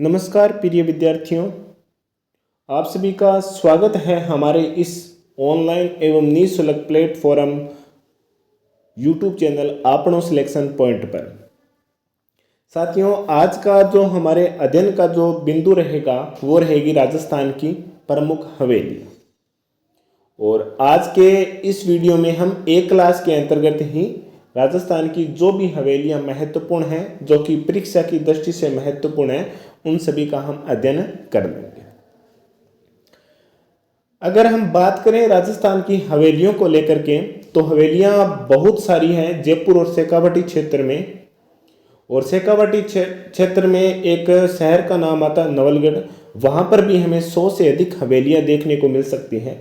नमस्कार प्रिय विद्यार्थियों, आप सभी का स्वागत है हमारे इस ऑनलाइन एवं निःशुल्क प्लेटफॉर्म यूट्यूब चैनल आपनों सिलेक्शन पॉइंट पर। साथियों, आज का जो हमारे अध्ययन का जो बिंदु रहेगा वो रहेगी राजस्थान की प्रमुख हवेली। और आज के इस वीडियो में हम एक क्लास के अंतर्गत ही राजस्थान की जो भी हवेलियां महत्वपूर्ण हैं, जो कि परीक्षा की दृष्टि से महत्वपूर्ण है, उन सभी का हम अध्ययन कर लेंगे। अगर हम बात करें राजस्थान की हवेलियों को लेकर के, तो हवेलियां बहुत सारी हैं जयपुर और शेखावाटी क्षेत्र में। और शेखावाटी क्षेत्र में एक शहर का नाम आता है नवलगढ़, वहां पर भी हमें 100 से अधिक हवेलियां देखने को मिल सकती हैं।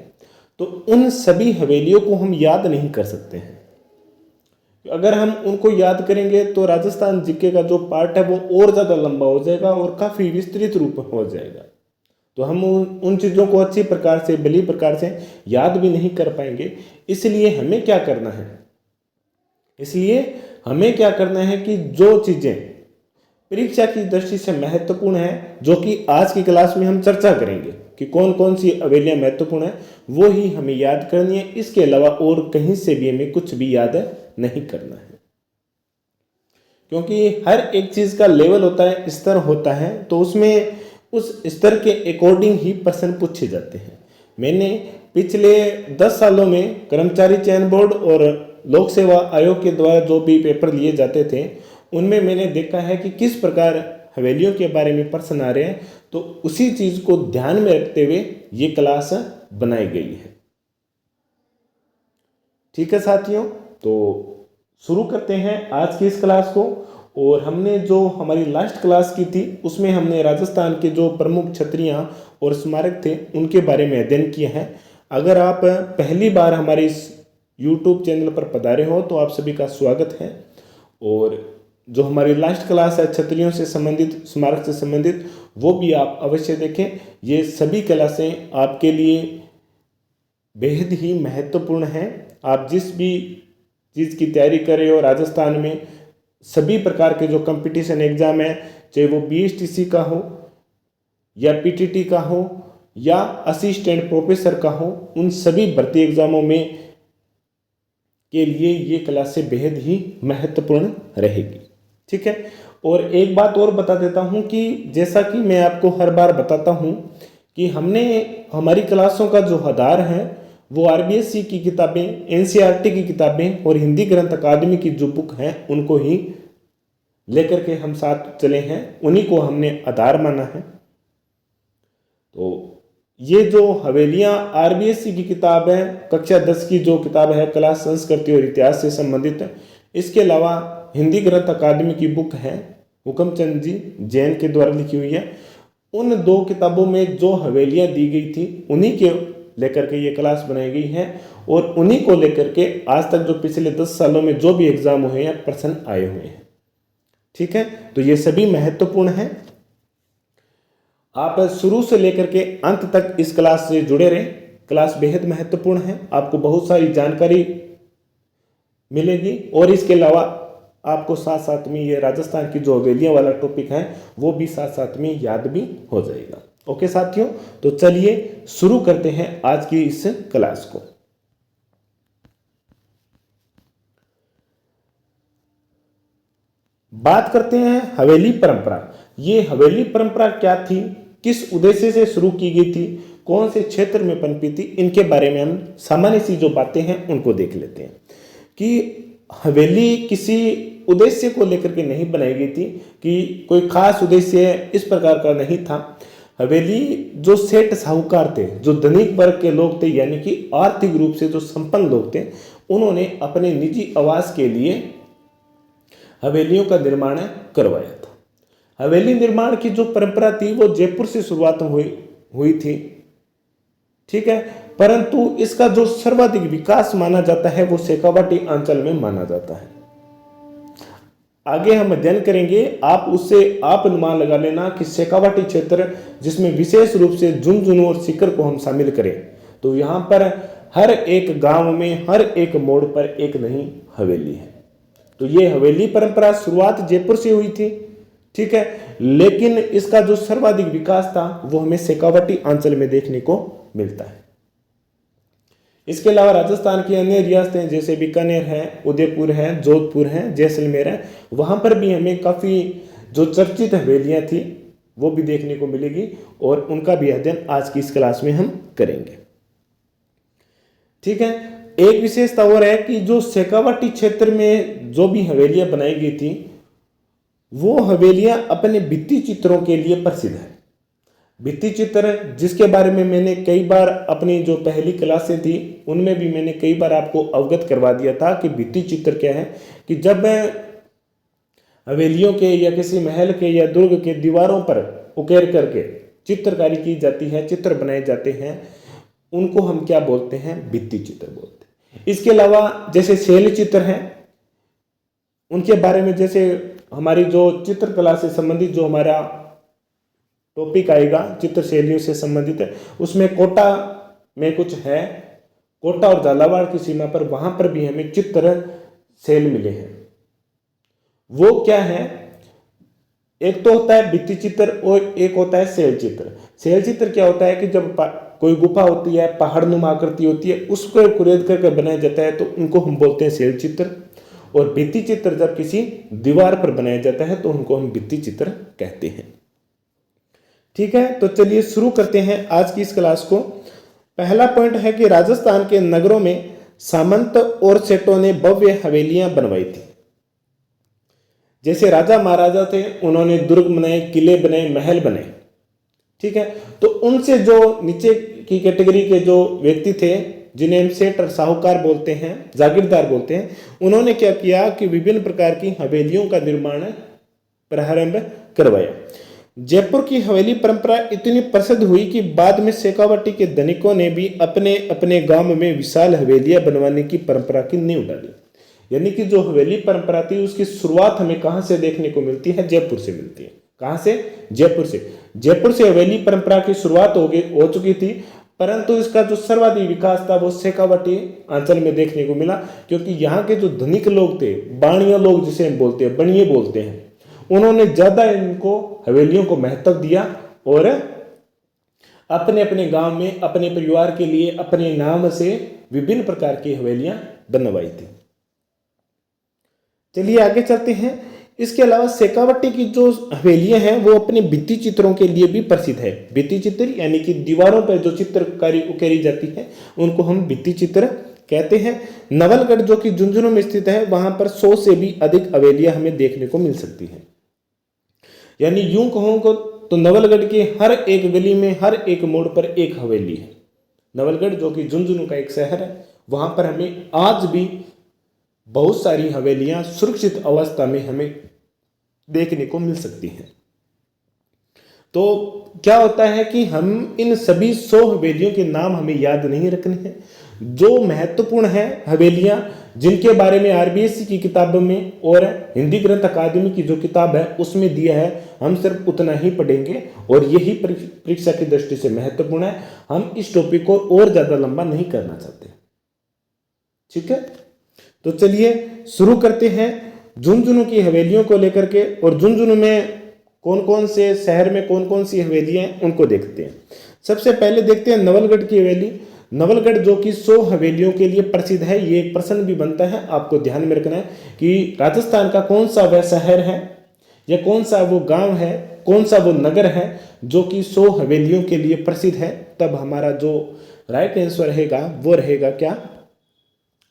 तो उन सभी हवेलियों को हम याद नहीं कर सकते हैं। अगर हम उनको याद करेंगे तो राजस्थान जीके का जो पार्ट है वो और ज़्यादा लंबा हो जाएगा और काफ़ी विस्तृत रूप हो जाएगा। तो हम उन चीज़ों को अच्छी प्रकार से, भली प्रकार से याद भी नहीं कर पाएंगे। इसलिए हमें क्या करना है कि जो चीज़ें परीक्षा की दृष्टि से महत्वपूर्ण है, जो कि आज की क्लास में हम चर्चा करेंगे कि कौन कौन सी हवेलियां महत्वपूर्ण है, वो ही हमें याद करनी है। इसके अलावा और कहीं से भी हमें कुछ भी याद नहीं करना है, क्योंकि हर एक चीज का लेवल होता है, स्तर होता है, तो उसमें उस स्तर के अकॉर्डिंग ही प्रश्न पूछे जाते हैं। मैंने पिछले 10 सालों में कर्मचारी चयन बोर्ड और लोक सेवा आयोग के द्वारा जो भी पेपर लिए जाते थे, उनमें मैंने देखा है कि किस प्रकार हवेलियों के बारे में प्रश्न आ रहे हैं। तो उसी चीज को ध्यान में रखते हुए ये क्लास बनाई गई है। ठीक है साथियों, तो शुरू करते हैं आज की इस क्लास को। और हमने जो हमारी लास्ट क्लास की थी उसमें हमने राजस्थान के जो प्रमुख छतरियां और स्मारक थे उनके बारे में अध्ययन किया है। अगर आप पहली बार हमारे इस YouTube चैनल पर पधारे हो तो आप सभी का स्वागत है। और जो हमारी लास्ट क्लास है छतरियों से संबंधित, स्मारक से संबंधित, वो भी आप अवश्य देखें। ये सभी क्लासें आपके लिए बेहद ही महत्वपूर्ण हैं। आप जिस भी चीज़ की तैयारी कर रहे हो, राजस्थान में सभी प्रकार के जो कंपटीशन एग्जाम है, चाहे वो BSTC का हो या PTT का हो या असिस्टेंट प्रोफेसर का हो, उन सभी भर्ती एग्जामों में के लिए ये क्लासें बेहद ही महत्वपूर्ण रहेगी। ठीक है। और एक बात और बता देता हूँ कि जैसा कि मैं आपको हर बार बताता हूँ कि हमने हमारी क्लासों का जो आधार है वो RBSC की किताबें, NCERT की किताबें और हिंदी ग्रंथ अकादमी की जो बुक हैं उनको ही लेकर के हम साथ चले हैं, उन्हीं को हमने आधार माना है। तो ये जो हवेलियां RBSC की किताब है, कक्षा 10 की जो किताब है कला, संस्कृति और इतिहास से संबंधित है। इसके अलावा हिंदी ग्रंथ अकादमी की बुक है, हुकमचंद जी जैन के द्वारा लिखी हुई है। उन 2 किताबों में जो हवेलियां दी गई थी उन्हीं के लेकर के ये क्लास बनाई गई है। और उन्हीं को लेकर के आज तक जो पिछले 10 सालों में जो भी एग्जाम हुए हैं, प्रश्न आए हुए हैं। ठीक है, तो ये सभी महत्वपूर्ण है। आप शुरू से लेकर के अंत तक इस क्लास से जुड़े रहें। क्लास बेहद महत्वपूर्ण है, आपको बहुत सारी जानकारी मिलेगी। और इसके अलावा आपको साथ साथ में ये राजस्थान की जो हवेलियां वाला टॉपिक है वो भी साथ साथ में याद भी हो जाएगा। ओके साथियों, तो चलिए शुरू करते हैं आज की इस क्लास को। बात करते हैं हवेली परंपरा। ये हवेली परंपरा क्या थी, किस उद्देश्य से शुरू की गई थी, कौन से क्षेत्र में पनपी थी, इनके बारे में हम सामान्य सी जो बातें हैं उनको देख लेते हैं। कि हवेली किसी उद्देश्य को लेकर के नहीं बनाई गई थी, कि कोई खास उद्देश्य इस प्रकार का नहीं था। हवेली जो सेठ साहूकार थे, जो धनिक वर्ग के लोग थे, यानी कि आर्थिक रूप से जो संपन्न लोग थे, उन्होंने अपने निजी आवास के लिए हवेलियों का निर्माण करवाया था। हवेली निर्माण की जो परंपरा थी वो जयपुर से शुरुआत हुई थी। ठीक है, परंतु इसका जो सर्वाधिक विकास माना जाता है वो शेखावाटी अंचल में माना जाता है। आगे हम अध्ययन करेंगे, आप उससे आप अनुमान लगा लेना कि शेखावाटी क्षेत्र, जिसमें विशेष रूप से झुंझुनू और सीकर को हम शामिल करें, तो यहाँ पर हर एक गांव में, हर एक मोड़ पर एक नई हवेली है। तो ये हवेली परंपरा शुरुआत जयपुर से हुई थी। ठीक है। लेकिन इसका जो सर्वाधिक विकास था वो हमें शेखावटी अंचल में देखने को मिलता है। इसके अलावा राजस्थान की अन्य रियासतें जैसे बीकानेर है, उदयपुर है, जोधपुर है, जैसलमेर है, वहां पर भी हमें काफी जो चर्चित हवेलियां थी वो भी देखने को मिलेगी और उनका भी अध्ययन आज की इस क्लास में हम करेंगे। ठीक है। एक विशेषता और है कि जो शेखावटी क्षेत्र में जो भी हवेलियां बनाई गई थी वो हवेलियां अपने भित्ति चित्रों के लिए प्रसिद्ध है। भित्ति चित्र जिसके बारे में मैंने कई बार अपनी जो पहली क्लासें थी उनमें भी मैंने कई बार आपको अवगत करवा दिया था कि भित्ति चित्र क्या है, कि जब हवेलियों के या किसी महल के या दुर्ग के दीवारों पर उकेर करके चित्रकारी की जाती है, चित्र बनाए जाते हैं, उनको हम क्या बोलते हैं, भित्ति चित्र बोलते हैं। इसके अलावा जैसे शैल चित्र हैं, उनके बारे में जैसे हमारी जो चित्रकला से संबंधित जो हमारा टॉपिक आएगा चित्र शैलियों से संबंधित है, उसमें कोटा में कुछ है, कोटा और झालावाड़ की सीमा पर वहां पर भी हमें चित्र शैल मिले हैं। वो क्या है, एक तो होता है भित्ति चित्र और एक होता है शैल चित्र। शैल चित्र क्या होता है कि जब कोई गुफा होती है, पहाड़ नुमा आकृति होती है, उसको कुरेद करके बनाया जाता है तो उनको हम बोलते हैं शैल चित्र। और भित्ति चित्र जब किसी दीवार पर बनाया जाता है तो उनको हम भित्ति चित्र कहते हैं। ठीक है, तो चलिए शुरू करते हैं आज की इस क्लास को। पहला पॉइंट है कि राजस्थान के नगरों में सामंत और सेठों ने भव्य हवेलियां बनवाई थी। जैसे राजा महाराजा थे, उन्होंने दुर्ग बनाए, किले बनाए, महल बनाए। ठीक है, तो उनसे जो नीचे की कैटेगरी के जो व्यक्ति थे जिन्हें हम सेठ और साहूकार बोलते हैं, जागीरदार बोलते हैं, उन्होंने क्या किया कि विभिन्न प्रकार की हवेलियों का निर्माण प्रारंभ करवाया। जयपुर की हवेली परंपरा इतनी प्रसिद्ध हुई कि बाद में शेखावटी के धनिकों ने भी अपने अपने गांव में विशाल हवेलियां बनवाने की परंपरा की नींव डाली। यानी कि जो हवेली परंपरा थी उसकी शुरुआत हमें कहां से देखने को मिलती है, जयपुर से मिलती है। कहां से? जयपुर से। जयपुर से हवेली परंपरा की शुरुआत हो चुकी थी, परंतु इसका जो सर्वाधिक विकास था वो शेखावटी अंचल में देखने को मिला, क्योंकि यहाँ के जो धनिक लोग थे, बाणिया लोग जिसे हम बोलते हैं, बणिये बोलते हैं, उन्होंने ज्यादा इनको हवेलियों को महत्व दिया और अपने अपने गांव में अपने परिवार के लिए अपने नाम से विभिन्न प्रकार की हवेलियां बनवाई थी। चलिए आगे चलते हैं। इसके अलावा शेखावटी की जो हवेलियां हैं वो अपने भित्ति चित्रों के लिए भी प्रसिद्ध है। भित्ति चित्र यानी कि दीवारों पर जो चित्रकारी उकेरी जाती है उनको हम भित्ति चित्र कहते हैं। नवलगढ़ जो कि झुंझुनू में स्थित है, वहां पर 100 से भी अधिक हवेलियां हमें देखने को मिल सकती हैं। यानी यूं कहूं तो नवलगढ़ के हर एक गली में, हर एक मोड़ पर एक हवेली है। नवलगढ़ जो कि झुंझुनू का एक शहर है, वहां पर हमें आज भी बहुत सारी हवेलियां सुरक्षित अवस्था में हमें देखने को मिल सकती हैं। तो क्या होता है कि हम इन सभी 100 हवेलियों के नाम हमें याद नहीं रखने हैं। जो महत्वपूर्ण है हवेलियां, जिनके बारे में आरबीएससी की किताबों में और हिंदी ग्रंथ अकादमी की जो किताब है उसमें दिया है, हम सिर्फ उतना ही पढ़ेंगे और यही परीक्षा की दृष्टि से महत्वपूर्ण है। हम इस टॉपिक को और ज्यादा लंबा नहीं करना चाहते। ठीक है, तो चलिए शुरू करते हैं झुंझुनू की हवेलियों को लेकर के, और झुंझुनू में कौन कौन से शहर में कौन कौन सी हवेलियां हैं उनको देखते हैं। सबसे पहले देखते हैं नवलगढ़ की हवेली। नवलगढ़ जो कि 100 हवेलियों के लिए प्रसिद्ध है। ये एक प्रश्न भी बनता है, आपको ध्यान में रखना है कि राजस्थान का कौन सा वह शहर है या कौन सा वो गांव है, कौन सा वो नगर है जो कि 100 हवेलियों के लिए प्रसिद्ध है। तब हमारा जो राइट आंसर रहेगा वो रहेगा क्या?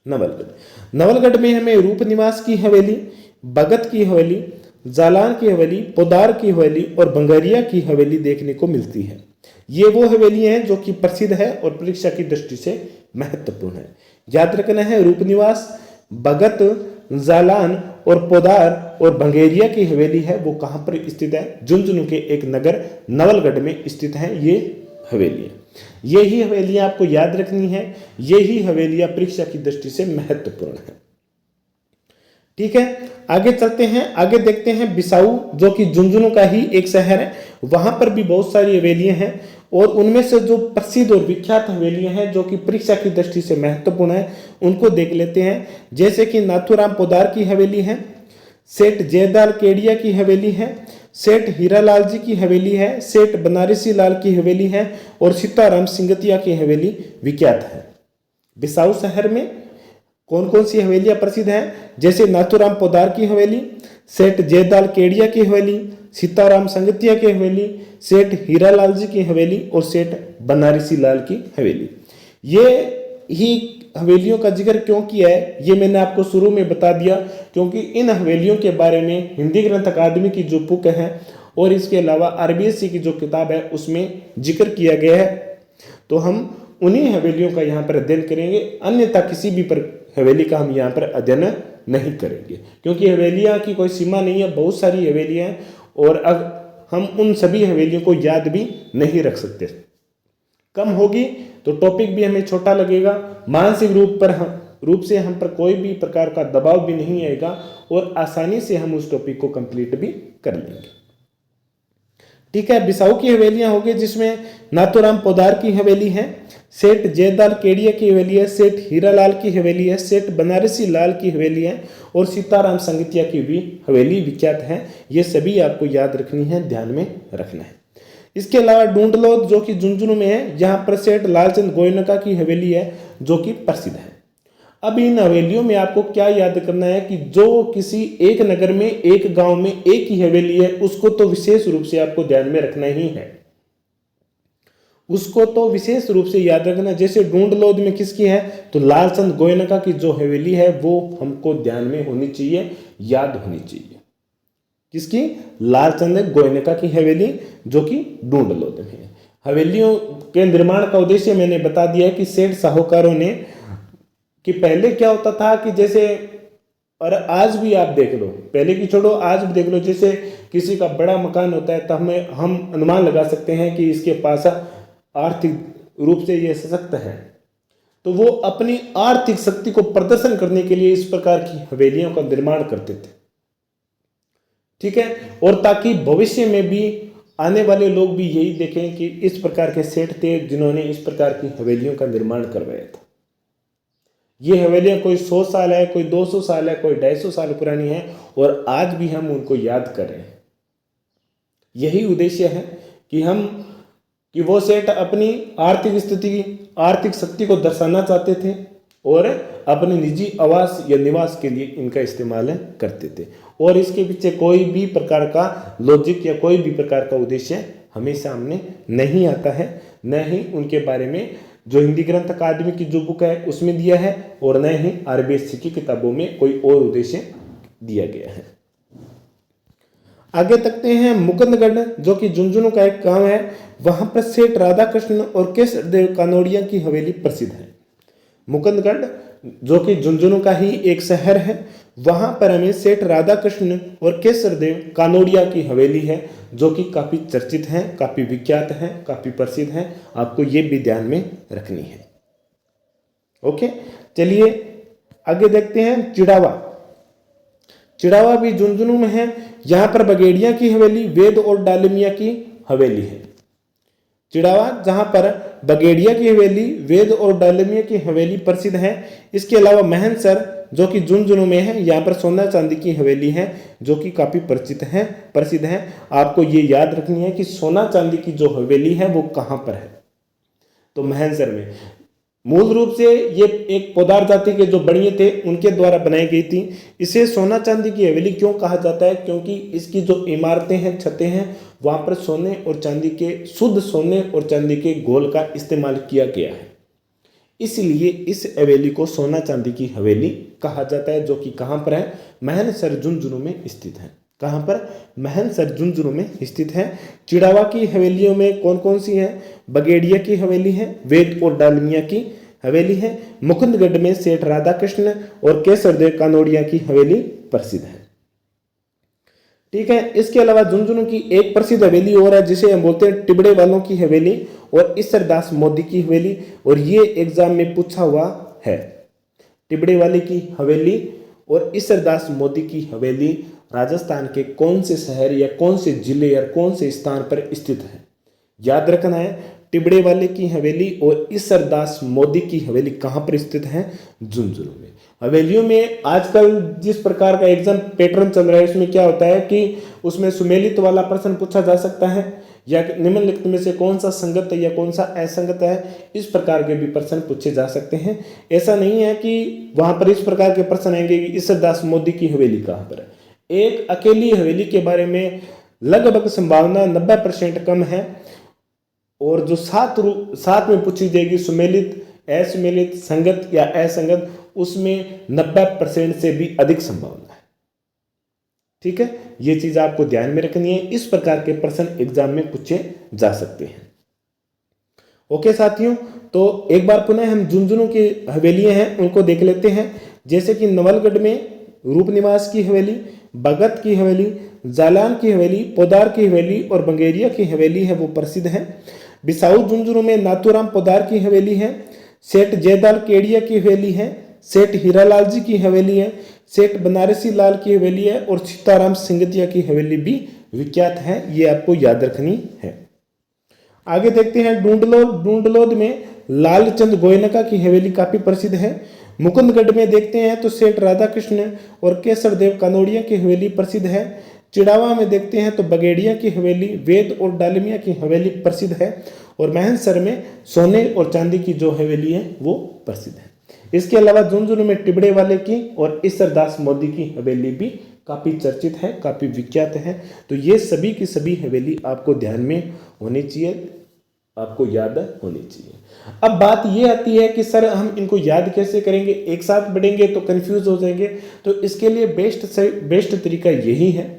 नवलगढ़। नवलगढ़ में हमें रूप निवास की हवेली, भगत की हवेली, जालान की हवेली, पोदार की हवेली और बंगरिया की हवेली देखने को मिलती है। ये वो हवेलियां हैं जो कि प्रसिद्ध है और परीक्षा की दृष्टि से महत्वपूर्ण है। याद रखना है, रूप निवास, भगत, जालान और पोदार और बंगेरिया की हवेली है वो कहां पर स्थित है? झुंझुनू के एक नगर नवलगढ़ में स्थित है ये हवेलियां। यही हवेलियां आपको याद रखनी है, यही हवेलियां परीक्षा की दृष्टि से महत्वपूर्ण है। ठीक है, आगे चलते हैं। आगे देखते हैं बिसाऊ जो कि झुंझुनू का ही एक शहर है। वहां पर भी बहुत सारी हवेलियां हैं और उनमें से जो प्रसिद्ध और विख्यात हवेलियां हैं जो कि परीक्षा की दृष्टि से महत्वपूर्ण है उनको देख लेते हैं। जैसे कि नाथूराम पोदार की हवेली है, सेठ जयदाल केडिया की हवेली है, सेठ हीरालाल जी की हवेली है, सेठ बनारसी लाल की हवेली है और सीताराम सिंगतिया की हवेली विख्यात है। बिसाऊ शहर में कौन कौन सी हवेलियां प्रसिद्ध हैं? जैसे नाथूराम पोदार की हवेली, सेठ जयदाल केडिया की हवेली, सीताराम संगतिया की हवेली, सेठ हीरालाल जी की हवेली और सेठ बनारसी लाल की हवेली। ये ही हवेलियों का जिक्र क्यों किया है ये मैंने आपको शुरू में बता दिया, क्योंकि इन हवेलियों के बारे में हिंदी ग्रंथ अकादमी की जो बुक है और इसके अलावा आरबीएससी की जो किताब है उसमें जिक्र किया गया है, तो हम उन्हीं हवेलियों का यहाँ पर अध्ययन करेंगे, अन्यथा किसी भी हवेली का हम यहाँ पर अध्ययन नहीं करेंगे, क्योंकि हवेलियाँ की कोई सीमा नहीं है, बहुत सारी हवेलियाँ हैं और अब हम उन सभी हवेलियों को याद भी नहीं रख सकते। कम होगी तो टॉपिक भी हमें छोटा लगेगा, मानसिक रूप से हम पर कोई भी प्रकार का दबाव भी नहीं आएगा और आसानी से हम उस टॉपिक को कंप्लीट भी कर लेंगे। ठीक है, बिसाऊ की हवेलियां होगी जिसमें नाथूराम पोदार की हवेली है, सेठ जयदाल केडिया की हवेली है, सेठ हीरालाल की हवेली है, सेठ बनारसी लाल की हवेली है और सीताराम संगतिया की भी हवेली विख्यात है। ये सभी आपको याद रखनी है, ध्यान में रखना है। इसके अलावा डूंडलोद जो कि झुंझुनू में है, यहाँ पर सेठ लालचंद गोयनका की हवेली है जो कि प्रसिद्ध है। अब इन हवेलियों में आपको क्या याद करना है कि जो किसी एक नगर में, एक गांव में एक ही हवेली है, उसको तो विशेष रूप से आपको ध्यान में रखना ही है, उसको तो विशेष रूप से याद रखना। जैसे डूंडलोद में किसकी है, तो लालचंद गोयनका की जो हवेली है वो हमको ध्यान में होनी चाहिए, याद होनी चाहिए। किसकी? लालचंद गोयनका की हवेली जो कि डूंडलोद में है। हवेलियों के निर्माण का उद्देश्य मैंने बता दिया है कि सेठ साहूकारों ने, कि पहले क्या होता था कि जैसे, और आज भी आप देख लो, पहले की छोड़ो आज भी देख लो, जैसे किसी का बड़ा मकान होता है तो हम अनुमान लगा सकते हैं कि इसके पास आर्थिक रूप से ये सशक्त है, तो वो अपनी आर्थिक शक्ति को प्रदर्शन करने के लिए इस प्रकार की हवेलियों का निर्माण करते थे। ठीक है, और ताकि भविष्य में भी आने वाले लोग भी यही देखें कि इस प्रकार के सेठ थे जिन्होंने इस प्रकार की हवेलियों का निर्माण करवाया था। ये हवेलियां कोई 100 साल है, कोई 200 साल है, कोई 250 साल पुरानी है और आज भी हम उनको याद कर रहे हैं। यही उद्देश्य है कि वो सेठ अपनी आर्थिक स्थिति, आर्थिक शक्ति को दर्शाना चाहते थे और अपने निजी आवास या निवास के लिए इनका इस्तेमाल करते थे, और इसके पीछे कोई भी प्रकार का लॉजिक या कोई भी प्रकार का उद्देश्य हमें सामने नहीं आता है, न ही उनके बारे में जो हिंदी ग्रंथ अकादमी की जो बुक है उसमें दिया है और न ही आरबीएससी की किताबों में कोई और उद्देश्य दिया गया है। आगे तकते हैं मुकुंदगढ़ जो कि झुंझुनू का एक गांव है, वहां पर सेठ राधा कृष्ण और केसरदेव कानोड़िया की हवेली प्रसिद्ध है। मुकुंदगढ़ जो कि झुंझुनू का ही एक शहर है, वहां पर हमें सेठ राधा कृष्ण और केसरदेव कानोड़िया की हवेली है जो कि काफी चर्चित है, काफी विख्यात है, काफी प्रसिद्ध है, आपको ये भी ध्यान में रखनी है। ओके, चलिए आगे देखते हैं चिड़ावा। चिड़ावा भी झुंझुनू में है, यहां पर बगेड़िया की हवेली, वेद और डालमिया की हवेली है। चिड़ावा जहां पर बगेड़िया की हवेली, वेद और डालमिया की हवेली प्रसिद्ध है। इसके अलावा महनसर जो कि झुंझुनू में है, यहाँ पर सोना चांदी की हवेली है जो कि काफी प्रसिद्ध है। आपको ये याद रखनी है कि सोना चांदी की जो हवेली है वो कहाँ पर है, तो महनसर में। मूल रूप से ये एक पोदार जाति के जो बणिये थे उनके द्वारा बनाई गई थी। इसे सोना चांदी की हवेली क्यों कहा जाता है, क्योंकि इसकी जो इमारतें हैं, छतें हैं, वहां पर सोने और चांदी के, शुद्ध सोने और चांदी के गोल का इस्तेमाल किया गया है, इसलिए इस हवेली को सोना चांदी की हवेली कहा जाता है, जो कि कहाँ पर है, महनसर झुंझुनू में स्थित है। कहाँ पर? महनसर झुंझुनू में स्थित है। चिड़ावा की हवेलियों में कौन कौन सी है? बगेड़िया की हवेली है, वेद और डालमिया की हवेली है, मुकुंदगढ़ में सेठ राधा कृष्ण और केसरदेव कानोड़िया की हवेली प्रसिद्ध है। ठीक है, इसके अलावा झुंझुनू की एक प्रसिद्ध हवेली और है जिसे हम बोलते हैं टिबड़े वालों की हवेली और ईसरदास मोदी की हवेली, और ये एग्जाम में पूछा हुआ है। टिबड़े वाले की हवेली और ईसरदास मोदी की हवेली राजस्थान के कौन से शहर या कौन से जिले या कौन से स्थान पर स्थित है, याद रखना है। टिबड़े वाले की हवेली और ईसरदास मोदी की हवेली कहाँ पर स्थित है? झुंझुनू में। हवेलियों में आजकल जिस प्रकार का एग्जाम पैटर्न चल रहा है उसमें क्या होता है कि उसमें सुमेलित वाला प्रश्न पूछा जा सकता है या निम्नलिखित में से कौन सा संगत है या कौन सा असंगत है, इस प्रकार के भी प्रश्न पूछे जा सकते हैं। ऐसा नहीं है कि वहां पर इस प्रकार के प्रश्न आएंगे कि ईसरदास मोदी की हवेली कहाँ पर है। एक अकेली हवेली के बारे में लगभग संभावना 90% कम है और जो सात में पूछी जाएगी सुमेलित, असुमेलित, संगत या असंगत, उसमें 90% से भी अधिक संभावना है। ठीक है, ये चीज आपको ध्यान में रखनी है। इस प्रकार के प्रश्न एग्जाम में पूछे जा सकते हैं। ओके साथियों, तो एक बार पुनः हम झुंझुनू की हवेलियां हैं उनको देख लेते हैं। जैसे कि नवलगढ़ में रूप निवास की हवेली, भगत की हवेली, जालान की हवेली, पोदार की हवेली और बंगेरिया की हवेली है वो प्रसिद्ध है। बिसाऊ झुंझुनू में नाथूराम पोदार की हवेली है, सेठ जयदाल केडिया की हवेली है, सेठ हीरालाल जी की हवेली है, सेठ बनारसी लाल की हवेली है और सीताराम सिंगतिया की हवेली भी विख्यात है। ये आपको याद रखनी है। आगे देखते हैं डूंडलोद। डूंडलोद में लालचंद गोयनका की हवेली काफी प्रसिद्ध है। मुकुंदगढ़ में देखते हैं तो सेठ राधा कृष्ण और केसर देव कानोड़िया की हवेली प्रसिद्ध है। चिड़ावा में देखते हैं तो बगेड़िया की हवेली, वेद और डालमिया की हवेली प्रसिद्ध है और महनसर में सोने और चांदी की जो हवेली है वो प्रसिद्ध है। इसके अलावा झुंझुनू में टिबड़े वाले की और ईसरदास मोदी की हवेली भी काफी चर्चित है, काफी विख्यात है। तो ये सभी की सभी हवेली आपको ध्यान में होनी चाहिए, आपको याद होनी चाहिए। अब बात ये आती है कि सर हम इनको याद कैसे करेंगे, एक साथ पढ़ेंगे तो कंफ्यूज हो जाएंगे। तो इसके लिए बेस्ट तरीका यही है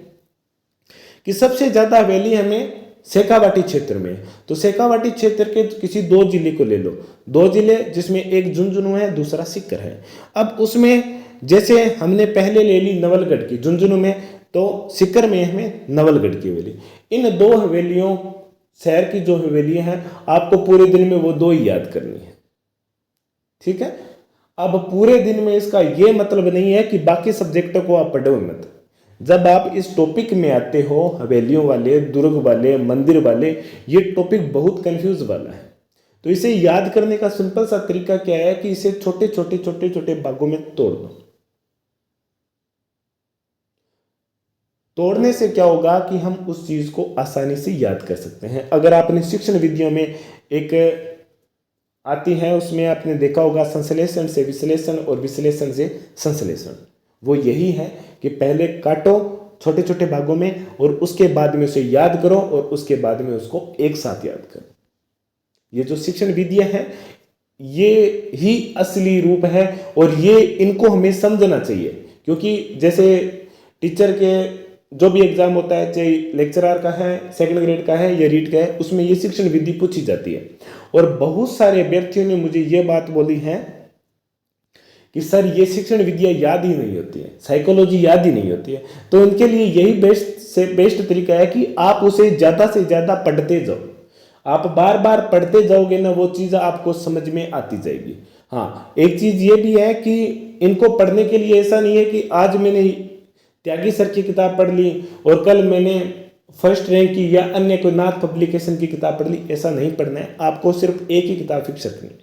कि सबसे ज्यादा हवेली हमें शेखावाटी क्षेत्र में, तो शेखावाटी क्षेत्र के किसी 2 जिले को ले लो, 2 जिले जिसमें एक झुंझुनू है दूसरा सीकर है। अब उसमें जैसे हमने पहले ले ली नवलगढ़ की झुंझुनू में, तो सीकर में हमें नवलगढ़ की हवेली। इन 2 हवेलियों, शहर की जो हवेलियां हैं, आपको पूरे दिन में वो 2 ही याद करनी है। ठीक है, अब पूरे दिन में इसका ये मतलब नहीं है कि बाकी सब्जेक्टों को आप पढ़ो मत। जब आप इस टॉपिक में आते हो, हवेलियों वाले, दुर्ग वाले, मंदिर वाले, ये टॉपिक बहुत कंफ्यूज वाला है। तो इसे याद करने का सिंपल सा तरीका क्या है कि इसे छोटे छोटे भागों में तोड़ दो। तोड़ने से क्या होगा कि हम उस चीज को आसानी से याद कर सकते हैं। अगर आपने शिक्षण विधियों में एक आती है, उसमें आपने देखा होगा संश्लेषण से विश्लेषण और विश्लेषण से संश्लेषण, वो यही है कि पहले काटो छोटे छोटे भागों में और उसके बाद में उसे याद करो और उसके बाद में उसको एक साथ याद करो। ये जो शिक्षण विधियां हैं ये ही असली रूप है और ये इनको हमें समझना चाहिए। क्योंकि जैसे टीचर के जो भी एग्जाम होता है, चाहे लेक्चरर का है, सेकंड ग्रेड का है या रीट का है, उसमें ये शिक्षण विधि पूछी जाती है। और बहुत सारे अभ्यर्थियों ने मुझे ये बात बोली है कि सर ये शिक्षण विद्या याद ही नहीं होती है, साइकोलॉजी याद ही नहीं होती है। तो उनके लिए यही बेस्ट तरीका है कि आप उसे ज्यादा से ज्यादा पढ़ते जाओ। आप बार बार पढ़ते जाओगे ना, वो चीज आपको समझ में आती जाएगी। हाँ, एक चीज ये भी है कि इनको पढ़ने के लिए ऐसा नहीं है कि आज मैंने त्यागी सर की किताब पढ़ ली और कल मैंने फर्स्ट रैंक की या अन्य कोई नाथ पब्लिकेशन की किताब पढ़ ली, ऐसा नहीं पढ़ना है। आपको सिर्फ एक ही किताब फिक्स रखनी है।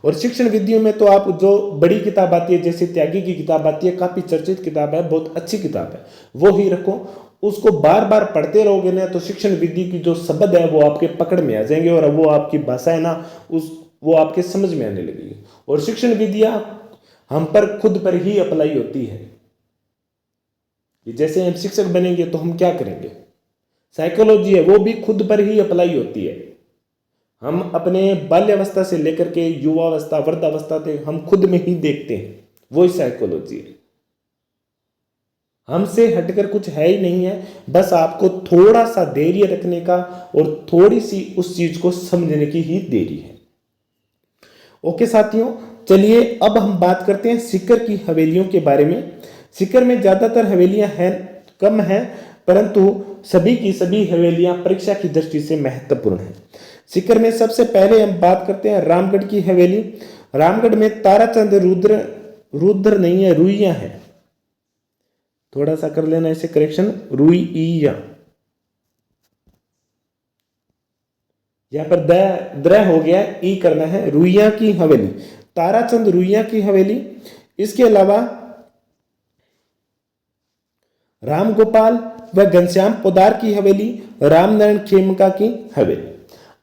और शिक्षण विधियों में तो आप जो बड़ी किताब आती है, जैसे त्यागी की किताब आती है, काफी चर्चित किताब है, बहुत अच्छी किताब है, वो ही रखो। उसको बार बार पढ़ते रहोगे ना तो शिक्षण विधि की जो शब्द है वो आपके पकड़ में आ जाएंगे और वो आपकी भाषा है ना, वो आपके समझ में आने लगेगी। और शिक्षण विधियां हम पर खुद पर ही अप्लाई होती है। जैसे हम शिक्षक बनेंगे तो हम क्या करेंगे, साइकोलॉजी है वो भी खुद पर ही अप्लाई होती है। हम अपने बाल्यावस्था से लेकर के युवावस्था, वृद्धावस्था तक हम खुद में ही देखते हैं, वो ही साइकोलॉजी है। हमसे हटकर कुछ है ही नहीं है, बस आपको थोड़ा सा धैर्य रखने का और थोड़ी सी उस चीज को समझने की ही देरी है। ओके साथियों, चलिए अब हम बात करते हैं सीकर की हवेलियों के बारे में। सीकर में ज्यादातर हवेलियां हैं, कम हैं, परंतु सभी की सभी हवेलियां परीक्षा की दृष्टि से महत्वपूर्ण हैं। सीकर में सबसे पहले हम बात करते हैं रामगढ़ की हवेली। रामगढ़ में ताराचंद रुद्र नहीं है, रुइया है, थोड़ा सा कर लेना इसे करेक्शन, रुइया। यहाँ पर द द्र हो गया, ई करना है, रुइया की हवेली, ताराचंद रुइया की हवेली। इसके अलावा राम गोपाल व घनश्याम पोदार की हवेली, रामनारायण खेमका की हवेली।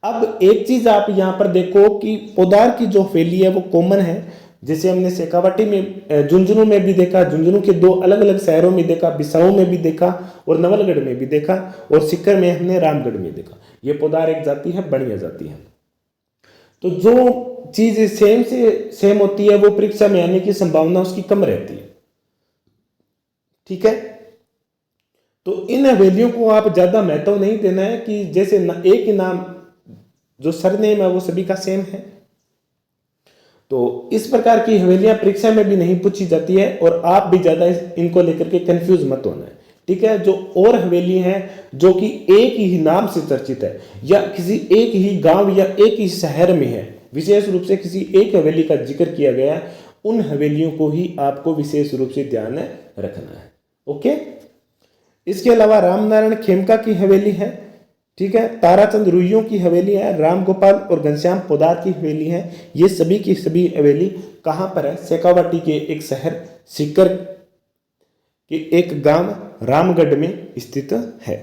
अब एक चीज आप यहाँ पर देखो कि पोदार की जो हवेली है वो कॉमन है, जैसे हमने शेखावाटी में, झुंझुनू में भी देखा, झुंझुनू के दो अलग अलग शहरों में देखा, बिसाऊ में भी देखा और नवलगढ़ में भी देखा, और सीकर में हमने रामगढ़ में देखा। ये पोदार एक जाति है, बढ़िया जाति है। तो जो चीज सेम से सेम होती है वो परीक्षा में आने की संभावना उसकी कम रहती है। ठीक है, तो इन हवेलियों को आप ज्यादा महत्व नहीं देना है कि जैसे एक ही नाम जो सरनेम है वो सभी का सेम है। तो इस प्रकार की हवेलियां परीक्षा में भी नहीं पूछी जाती है और आप भी ज्यादा इनको लेकर के कंफ्यूज मत होना है। ठीक है, जो और हवेली हैं जो कि एक ही नाम से चर्चित है या किसी एक ही गांव या एक ही शहर में है, विशेष रूप से किसी एक हवेली का जिक्र किया गया है, उन हवेलियों को ही आपको विशेष रूप से ध्यान रखना है। ओके, इसके अलावा रामनारायण खेमका की हवेली है। ठीक है, ताराचंद रुइयों की हवेली है, राम गोपाल और घनश्याम पोदार की हवेली है। ये सभी की सभी हवेली कहाँ पर है? शेखावाटी के एक शहर सीकर के एक गांव रामगढ़ में स्थित है।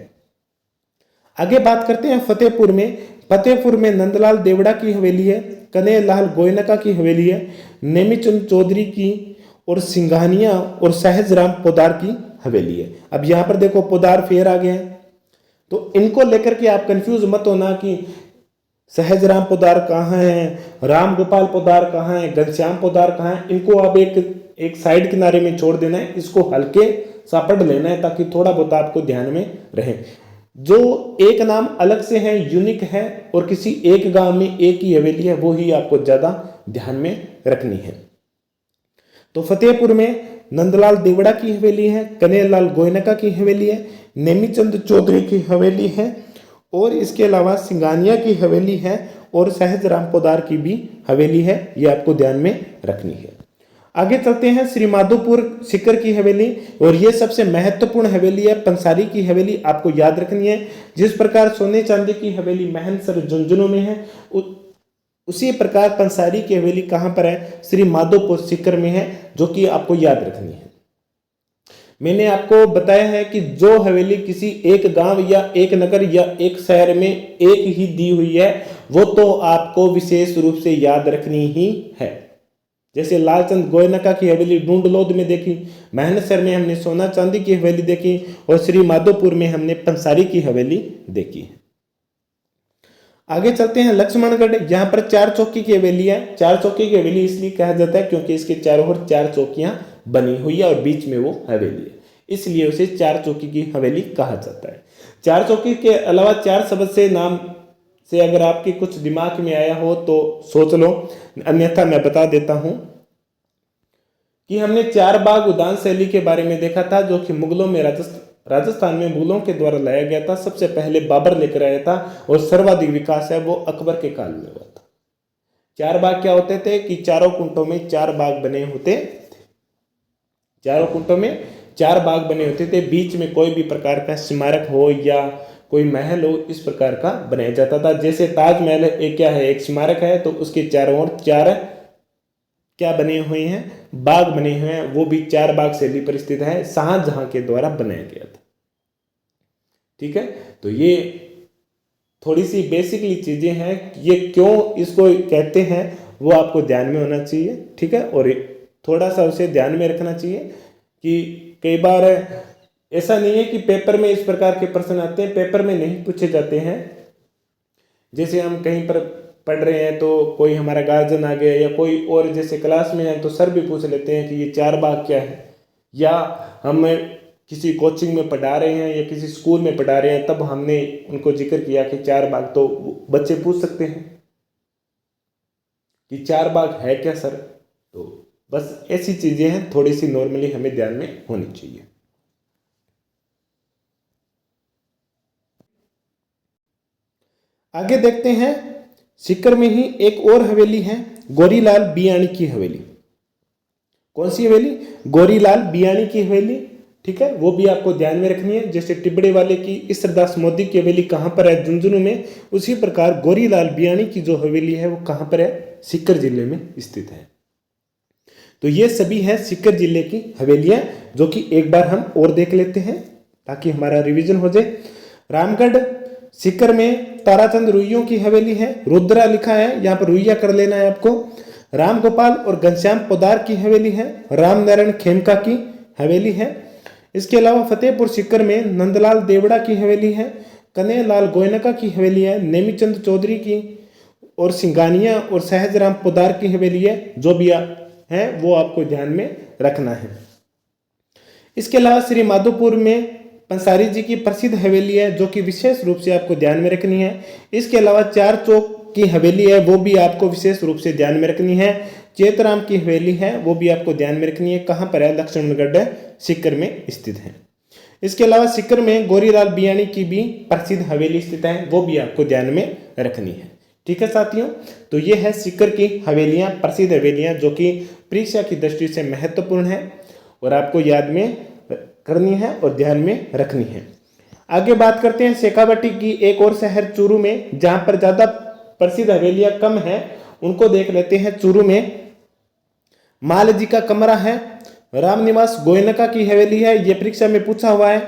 आगे बात करते हैं फतेहपुर में। फतेहपुर में नंदलाल देवड़ा की हवेली है, कन्हैयालाल गोयनका की हवेली है, नेमीचंद चौधरी की और सिंघानिया और सहजराम पोदार की हवेली है। अब यहां पर देखो पोदार फेर आ गए हैं, तो इनको लेकर के आप कंफ्यूज मत होना कि सहजराम पोदार कहाँ है, राम गोपाल पोदार कहाँ है, घनश्याम पोदार कहाँ है। इनको आप एक साइड किनारे में छोड़ देना है, इसको हल्के सा पढ़ लेना है ताकि थोड़ा बहुत आपको ध्यान में रहे। जो एक नाम अलग से है, यूनिक है और किसी एक गांव में एक ही हवेली है, वो ही आपको ज्यादा ध्यान में रखनी है। तो फतेहपुर में नंदलाल देवड़ा की हवेली है, कन्हैयालाल गोयनका की हवेली है, नेमीचंद चौधरी की हवेली है और इसके अलावा सिंघानिया की हवेली है और सहजराम पोदार की भी हवेली है। ये आपको ध्यान में रखनी है। आगे चलते हैं श्री माधोपुर सीकर की हवेली, और ये सबसे महत्वपूर्ण हवेली है। पंसारी की हवेली आपको याद रखनी है। जिस प्रकार सोने चांदी की हवेली महनसर झुंझुनू में है, उसी प्रकार पंसारी की हवेली कहां पर है? श्री माधोपुर सीकर में है, जो कि आपको याद रखनी है। मैंने आपको बताया है कि जो हवेली किसी एक गांव या एक नगर या एक शहर में एक ही दी हुई है, वो तो आपको विशेष रूप से याद रखनी ही है। जैसे लालचंद गोयनका की हवेली ढूंढलोद में देखी, महनसर में हमने सोना चांदी की हवेली देखी और श्री माधोपुर में हमने पंसारी की हवेली देखी। आगे चलते हैं लक्ष्मणगढ़। यहाँ पर चार चौकी की हवेली है। चार चौकी की हवेली इसलिए कहा जाता है क्योंकि इसके चारों ओर चार चौकियां बनी हुई है और बीच में वो हवेली है, इसलिए उसे चार चौकी की हवेली कहा जाता है। चार चौकी के अलावा चार शब्द से नाम से अगर आपके कुछ दिमाग में आया हो तो सोच लो, अन्यथा मैं बता देता हूं कि हमने चार बाग उद्यान शैली के बारे में देखा था, जो कि मुगलों में राजस्थान में मुगलों के द्वारा लाया गया था। सबसे पहले बाबर लेकर आया था और सर्वाधिक विकास है वो अकबर के काल में हुआ था। चार बाग क्या होते थे कि चारों कुंटों में चार बाग बने होते थे। चारों कुंटों में चार बाग बने होते थे, बीच में कोई भी प्रकार का स्मारक हो या कोई महल हो, इस प्रकार का बनाया जाता था। जैसे ताजमहल एक क्या है, एक स्मारक है, तो उसके चारों ओर चार क्या बने हुए हैं, बाग बने हुए हैं, वो भी चार बाग शैली पर स्थित है, शाहजहां के द्वारा बनाया गया था। ठीक है, तो ये थोड़ी सी बेसिकली चीजें हैं, ये क्यों इसको कहते हैं वो आपको ध्यान में होना चाहिए। ठीक है, और थोड़ा सा उसे ध्यान में रखना चाहिए कि कई बार ऐसा नहीं है कि पेपर में इस प्रकार के प्रश्न आते हैं, पेपर में नहीं पूछे जाते हैं। जैसे हम कहीं पर पढ़ रहे हैं तो कोई हमारा गार्जियन आ गया या कोई और, जैसे क्लास में हैं तो सर भी पूछ लेते हैं कि ये चार बाग क्या है, या हम किसी कोचिंग में पढ़ा रहे हैं या किसी स्कूल में पढ़ा रहे हैं, तब हमने उनको जिक्र किया कि चार बाग, तो बच्चे पूछ सकते हैं कि चार बाग है क्या सर। तो बस ऐसी चीजें हैं, थोड़ी सी नॉर्मली हमें ध्यान में होनी चाहिए। आगे देखते हैं, सीकर में ही एक और हवेली है, गोरीलाल बियाणी की हवेली। कौन सी हवेली? गोरीलाल बियाणी की हवेली। ठीक है, वो भी आपको ध्यान में रखनी है। जैसे टिबड़े वाले की ईश्वरदास मोदी की हवेली कहाँ पर है, झुंझुनू में, उसी प्रकार गोरीलाल बियाणी की जो हवेली है वो कहाँ पर है, सीकर जिले में स्थित है। तो ये सभी है सीकर जिले की हवेलियां, जो कि एक बार हम और देख लेते हैं ताकि हमारा रिवीजन हो जाए। रामगढ़ सीकर में ताराचंद रुइयों की हवेली है, रुद्रा लिखा है, यहाँ पर रुइया कर लेना है आपको। राम गोपाल और घनश्याम पोदार की हवेली है, राम नारायण खेमका की हवेली है। इसके अलावा फतेहपुर सीकर में नंदलाल देवड़ा की हवेली है, कन्हैयालाल गोयनका की हवेली है, नेमीचंद चौधरी की और सिंगानिया और सहजराम पोदार की हवेली है, जो भी है वो आपको ध्यान में रखना है। इसके अलावा श्री माधोपुर में पंसारी जी की प्रसिद्ध हवेली है, जो कि विशेष रूप से आपको ध्यान में रखनी है। इसके अलावा चार चौक की हवेली है, वो भी आपको विशेष रूप से ध्यान में रखनी है। चेतराम की हवेली है, वो भी आपको ध्यान में रखनी है, कहाँ पर है, लक्ष्मणगढ़ सीकर में स्थित है। इसके अलावा सीकर में गोरीलाल बियाणी की भी प्रसिद्ध हवेली स्थित है, वो भी आपको ध्यान में रखनी है। ठीक है साथियों, तो ये है सीकर की हवेलियां, प्रसिद्ध हवेलियां, जो कि परीक्षा की दृष्टि से महत्वपूर्ण है और आपको याद में करनी है और ध्यान में रखनी है। आगे बात करते हैं शेखावटी की एक और शहर चूरू में, जहां पर ज्यादा प्रसिद्ध हवेलियां कम है, उनको देख लेते हैं। चूरू में माल जी का कमरा है, रामनिवास गोयनका की हवेली है, ये परीक्षा में पूछा हुआ है।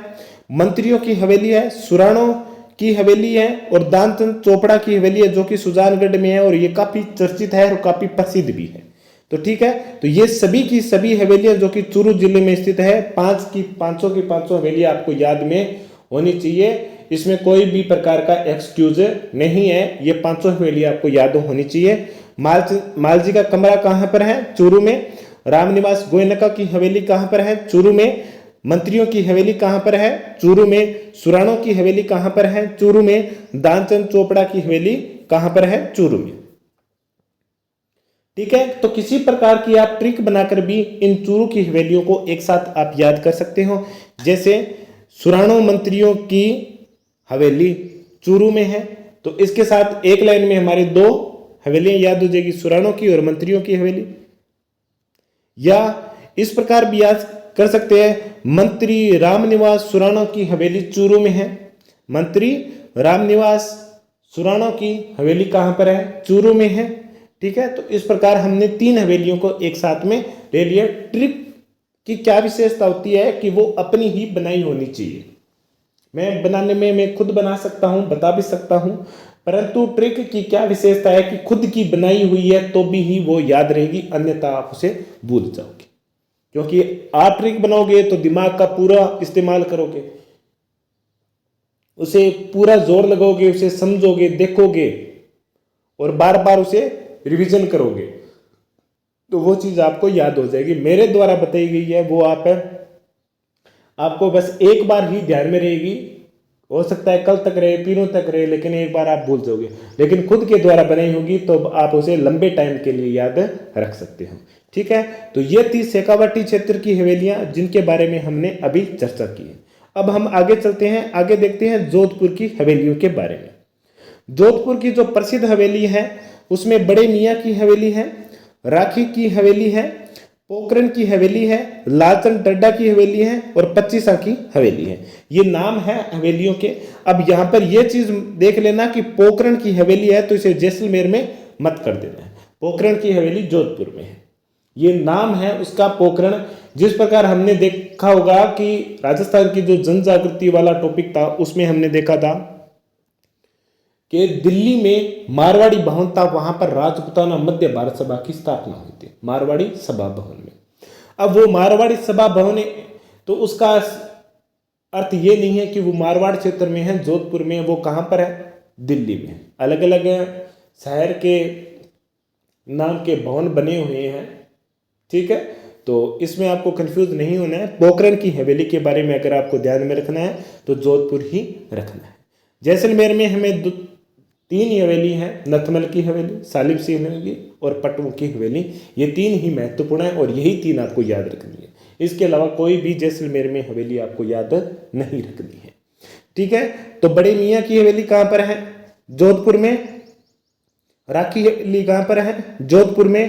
मंत्रियों की हवेली है, सुराणों की हवेली है और दानचंद चोपड़ा की हवेली है, जो कि सुजानगढ़ में है और ये काफी चर्चित है और काफी प्रसिद्ध भी है। तो ठीक है, तो ये सभी की सभी हवेलियां जो कि चूरू जिले में स्थित है, पांचों की पांचों हवेलियां आपको याद में होनी चाहिए। इसमें कोई भी प्रकार का एक्सक्यूज नहीं है, ये पांचों हवेलियां आपको याद होनी चाहिए। मालजी का कमरा कहाँ पर है, चूरू में। रामनिवास गोयनका की हवेली कहाँ पर है, चूरू में। मंत्रियों की हवेली कहाँ पर है, चूरू में। सुराणों की हवेली कहाँ पर है, चूरू में। दानचंद चोपड़ा की हवेली कहाँ पर है, चूरू में। ठीक है, तो किसी प्रकार की आप ट्रिक बनाकर भी इन चूरू की हवेलियों को एक साथ आप याद कर सकते हो। जैसे सुराणों मंत्रियों की हवेली चूरू में है, तो इसके साथ एक लाइन में हमारी दो हवेलियां याद हो जाएगी, सुराणों की और मंत्रियों की हवेली। या इस प्रकार भी याद कर सकते हैं, मंत्री रामनिवास सुराणों की हवेली चूरू में है। मंत्री रामनिवास सुराणों की हवेली कहां पर है, चूरू में है। ठीक है, तो इस प्रकार हमने तीन हवेलियों को एक साथ में ले लिया। ट्रिक की क्या विशेषता होती है कि वो अपनी ही बनाई होनी चाहिए। मैं बनाने में मैं खुद बना सकता हूं, बता भी सकता हूं, परंतु ट्रिक की क्या विशेषता है कि खुद की बनाई हुई है तो भी ही वो याद रहेगी, अन्यथा आप उसे भूल जाओगे। क्योंकि आप ट्रिक बनाओगे तो दिमाग का पूरा इस्तेमाल करोगे, उसे पूरा जोर लगाओगे, उसे समझोगे, देखोगे और बार बार उसे रिवीजन करोगे, तो वो चीज आपको याद हो जाएगी। मेरे द्वारा बताई गई है वो आपको बस एक बार ही ध्यान में रहेगी, हो सकता है कल तक रहे, तीनों तक रहे, लेकिन एक बार आप भूल जाओगे। लेकिन खुद के द्वारा बनाई होगी तो आप उसे लंबे टाइम के लिए याद रख सकते हो। ठीक है, तो ये थी शेखावटी क्षेत्र की हवेलियां जिनके बारे में हमने अभी चर्चा की है। अब हम आगे चलते हैं, आगे देखते हैं जोधपुर की हवेलियों के बारे में। जोधपुर की जो प्रसिद्ध हवेली है उसमें बड़े मियाँ की हवेली है, राखी की हवेली है, पोखरण की हवेली है, लालचंद डड्डा की हवेली है और पच्चीसा की हवेली है। ये नाम है हवेलियों के। अब यहाँ पर यह चीज देख लेना कि पोखरण की हवेली है तो इसे जैसलमेर में मत कर देना है, पोखरण की हवेली जोधपुर में है। ये नाम है उसका पोखरण। जिस प्रकार हमने देखा होगा कि राजस्थान की जो जन जागृति वाला टॉपिक था उसमें हमने देखा था कि दिल्ली में मारवाड़ी भवन था, वहां पर राजपूताना मध्य भारत सभा की स्थापना हुई थी, मारवाड़ी सभा भवन में। अब वो मारवाड़ी सभा भवन है तो उसका अर्थ ये नहीं है कि वो मारवाड़ क्षेत्र में है, जोधपुर में। वो कहां पर है, दिल्ली में। अलग अलग शहर के नाम के भवन बने हुए हैं। ठीक है, तो इसमें आपको कंफ्यूज नहीं होना है। पोखरण की हवेली के बारे में अगर आपको ध्यान में रखना है तो जोधपुर ही रखना है। जैसलमेर में हमें तीन हवेली है, नथमल की हवेली, सालिम सिंह हवेली और पटवों की हवेली। ये तीन ही महत्वपूर्ण है और यही तीन आपको याद रखनी है। इसके अलावा कोई भी जैसलमेर में हवेली आपको याद नहीं रखनी है। ठीक है, तो बड़े मियाँ की हवेली कहाँ पर है, जोधपुर में। राखी हवेली कहाँ पर है, जोधपुर में।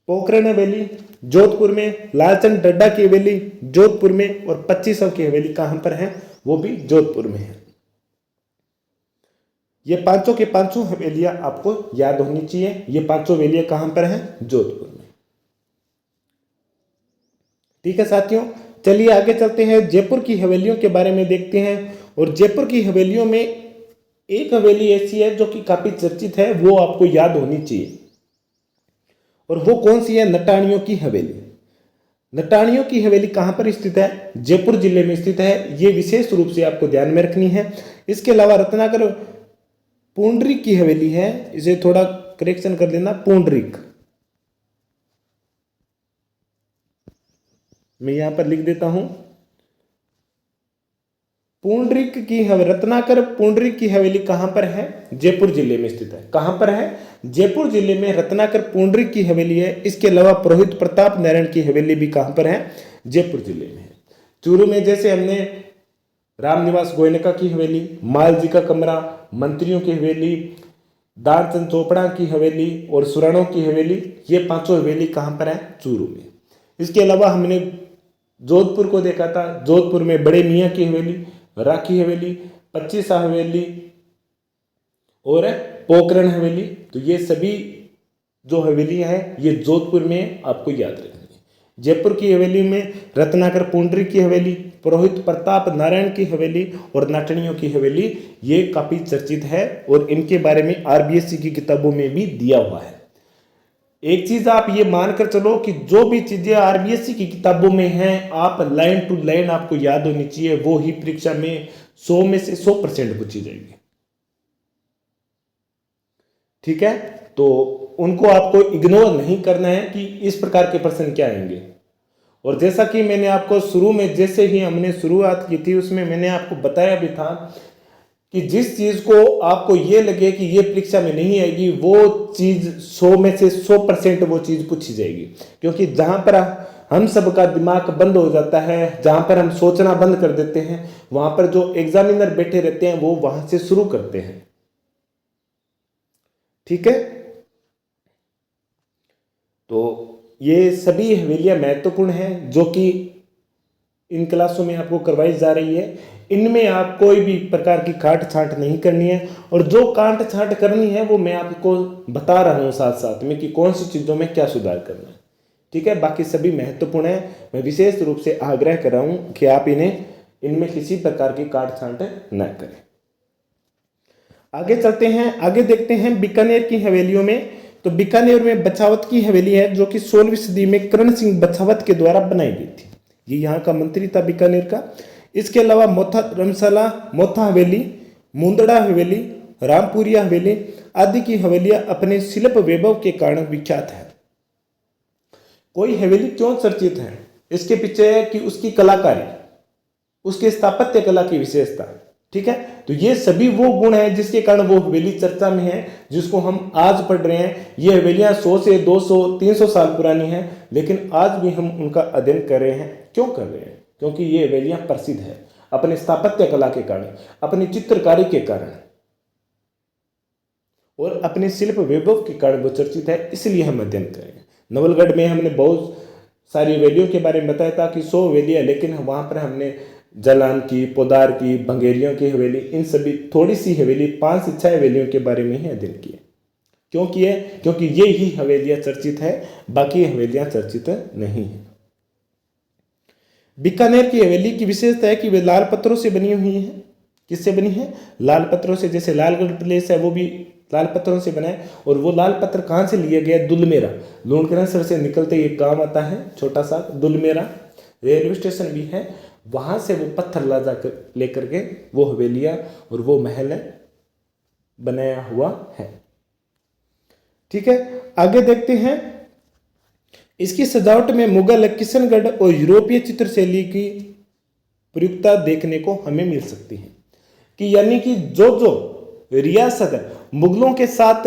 पोखरण हवेली जोधपुर में लालचंद डड्डा की हवेली जोधपुर में, और 2500 की हवेली कहां पर है, वो भी जोधपुर में है। ये पांचों के पांचों हवेलियां आपको याद होनी चाहिए। ये पांचों हवेलियां कहां पर हैं, जोधपुर में। ठीक है साथियों, चलिए आगे चलते हैं, जयपुर की हवेलियों के बारे में देखते हैं। और जयपुर की हवेलियों में एक हवेली ऐसी है जो कि काफी चर्चित है, वो आपको याद होनी चाहिए। और वो कौन सी है, नटाणियों की हवेली। नटाणियों की हवेली कहां पर स्थित है, जयपुर जिले में स्थित है। ये विशेष रूप से आपको ध्यान में रखनी है। इसके अलावा रत्नाकर पुंडरीक की हवेली है, इसे थोड़ा करेक्शन कर देना, पुंडरीक, मैं यहां पर लिख देता हूं। पुंडरीक की रत्नाकर पुंडरीक की हवेली कहां पर है, जयपुर जिले में स्थित है। कहां पर है, जयपुर जिले में रत्नाकर पुंडरीक की हवेली है। इसके अलावा पुरोहित प्रताप नारायण की हवेली भी कहां पर है, जयपुर जिले में है। चूरू में जैसे हमने रामनिवास गोयनका की हवेली, मालजी का कमरा, मंत्रियों की हवेली, दारचंद चोपड़ा की हवेली और सुराणों की हवेली, ये पांचों हवेली कहां पर है, चूरू में। इसके अलावा हमने जोधपुर को देखा था, जोधपुर में बड़े मियाँ की हवेली, राखी हवेली, 25 हवेली और पोखरण हवेली। तो ये सभी जो हवेलियां हैं ये जोधपुर में आपको याद रखनी है। जयपुर की हवेली में रत्नाकर पुंडरीक की हवेली, पुरोहित प्रताप नारायण की हवेली और नाटणियों की हवेली, ये काफी चर्चित है और इनके बारे में आरबीएससी की किताबों में भी दिया हुआ है। एक चीज आप ये मानकर चलो कि जो भी चीजें आरबीएससी की किताबों में हैं, आप लाइन टू लाइन आपको याद होनी चाहिए, वो ही परीक्षा में 100 में से 100% पूछी जाएगी। ठीक है, तो उनको आपको इग्नोर नहीं करना है कि इस प्रकार के प्रश्न क्या आएंगे। और जैसा कि मैंने आपको शुरू में, जैसे ही हमने शुरुआत की थी, उसमें मैंने आपको बताया भी था कि जिस चीज को आपको ये लगे कि ये परीक्षा में नहीं आएगी, वो चीज 100 में से 100% वो चीज पूछी जाएगी। क्योंकि जहां पर हम सबका दिमाग बंद हो जाता है, जहां पर हम सोचना बंद कर देते हैं, वहां पर जो एग्जामिनर बैठे रहते हैं वो वहां से शुरू करते हैं। ठीक है, तो ये सभी हवेलियां महत्वपूर्ण हैं जो कि इन क्लासों में आपको करवाई जा रही है। इनमें आप कोई भी प्रकार की काट छांट नहीं करनी है, और जो काट छांट करनी है वो मैं आपको बता रहा हूं साथ साथ में कि कौन सी चीज़ों में क्या सुधार करना है। ठीक है, बाकी सभी महत्वपूर्ण है। मैं विशेष रूप से आग्रह कर रहा हूं कि आप इनमें किसी प्रकार की काट छांट न करें। आगे चलते हैं, आगे देखते हैं बीकानेर की हवेलियों में। तो बीकानेर में बछावत की हवेली है जो कि 16वीं सदी में करण सिंह बछावत के द्वारा बनाई गई थी। ये यहाँ का मंत्री था बीकानेर का। इसके अलावा मोथा धर्मशाला, मोथा हवेली, मुंदड़ा हवेली, रामपुरिया हवेली आदि की हवेलियां अपने शिल्प वैभव के कारण विख्यात है। कोई हवेली क्यों चर्चित है, इसके पीछे है कि उसकी कलाकारी, उसके स्थापत्य कला की विशेषता। ठीक है, तो ये सभी वो गुण हैं जिसके कारण वो हवेली चर्चा में है, जिसको हम आज पढ़ रहे हैं। ये हवेलियां 100 से 200 300 साल पुरानी हैं, लेकिन आज भी हम उनका अध्ययन कर रहे हैं। क्यों कर रहे हैं, क्योंकि ये हवेलियां प्रसिद्ध है अपने स्थापत्य कला के कारण, अपनी चित्रकारी के कारण और अपने शिल्प वैभव के कारण वो चर्चित है, इसलिए हम अध्ययन करेंगे। नवलगढ़ में हमने बहुत सारी हवेलियों के बारे में बताया था कि 100 हवेलियां, लेकिन वहां पर हमने जलान की, पोदार की, भंगेरियों की हवेली, इन सभी थोड़ी सी हवेली 5 से 6 हवेलियों के बारे में ही अध्ययन किए। क्यों किए, क्योंकि ये ही हवेलियां चर्चित है, बाकी हवेलियां चर्चित नहीं है। बीकानेर की हवेली की विशेषता है कि वे लाल पत्थरों से बनी हुई है। किससे बनी है, लाल पत्थरों से। जैसे लालगढ़ प्लेस है वो भी लाल पत्थरों से बना है, और वो लाल पत्थर कहाँ से लिए गए, दुलमेरा, लूणकरणसर से निकलते एक गांव आता है छोटा सा दुलमेरा, रेलवे स्टेशन भी है, वहां से वो पत्थर ला जाकर लेकर के वो हवेलियां और वो महल बनाया हुआ है। ठीक है, आगे देखते हैं। इसकी सजावट में मुगल, किशनगढ़ और यूरोपीय चित्रशैली की प्रयुक्तता देखने को हमें मिल सकती है। कि यानी कि जो रियासत मुगलों के साथ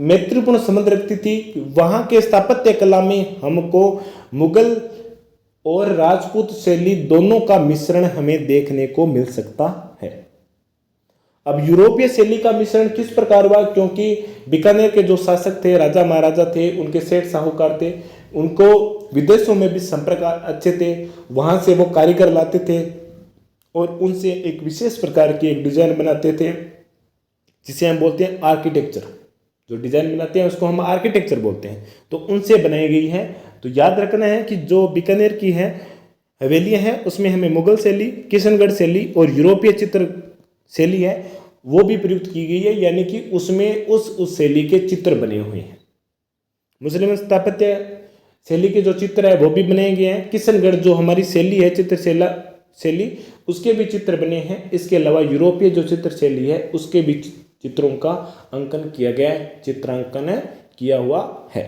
मैत्रीपूर्ण संबंध रखती थी, वहां के स्थापत्य कला में हमको मुगल और राजपूत शैली दोनों का मिश्रण हमें देखने को मिल सकता है। अब यूरोपीय शैली का मिश्रण किस प्रकार हुआ, क्योंकि बीकानेर के जो शासक थे, राजा महाराजा थे, उनके सेठ साहूकार थे, उनको विदेशों में भी संपर्क अच्छे थे, वहाँ से वो कारीगर लाते थे और उनसे एक विशेष प्रकार की एक डिज़ाइन बनाते थे जिसे हम बोलते हैं आर्किटेक्चर। जो डिज़ाइन बनाते हैं उसको हम आर्किटेक्चर बोलते हैं। तो उनसे बनाई गई है। तो याद रखना है कि जो बीकानेर की है हवेलियाँ हैं उसमें हमें मुगल शैली, किशनगढ़ शैली और यूरोपीय चित्र शैली है वो भी प्रयुक्त की गई है, यानी कि उसमें उस शैली के चित्र बने हुए हैं। मुस्लिम स्थापत्य शैली के जो चित्र है वो भी बनाए गए हैं। किशनगढ़ जो हमारी शैली है चित्रशैला शैली उसके भी चित्र बने हैं। इसके अलावा यूरोपीय जो चित्र शैली है उसके भी चित्रों का अंकन किया गया है, चित्रांकन किया हुआ है।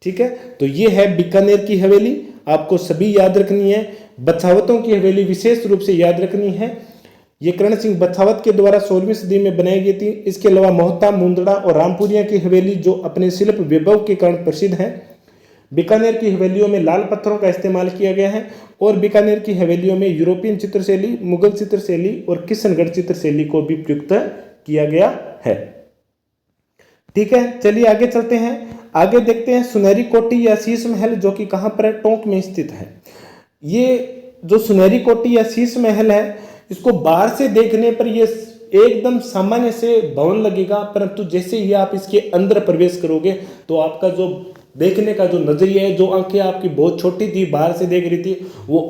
ठीक है, तो ये है बीकानेर की हवेली, आपको सभी याद रखनी है। बछावतों की हवेली विशेष रूप से याद रखनी है। ये कर्ण सिंह बछावत के द्वारा 16वीं सदी में बनाई गई थी। इसके अलावा मोहता, मुंदड़ा और रामपुरिया की हवेली जो अपने शिल्प वैभव के कारण प्रसिद्ध है। बीकानेर की हवेलियों में लाल पत्थरों का इस्तेमाल किया गया है और बीकानेर की हवेलियों में यूरोपियन चित्रशैली, मुगल चित्रशैली और किशनगढ़ चित्रशैली को भी प्रयुक्त किया गया है। ठीक है, चलिए आगे चलते हैं। आगे देखते हैं सुनहरी कोठी या शीश महल जो कि कहाँ पर है, टोंक में स्थित है। ये जो सुनहरी कोठी या शीश महल है इसको बाहर से देखने पर ये एकदम सामान्य से भवन लगेगा, परंतु जैसे ही आप इसके अंदर प्रवेश करोगे तो आपका जो देखने का जो नजरिया है, जो आंखें आपकी बहुत छोटी थी बाहर से देख रही थी, वो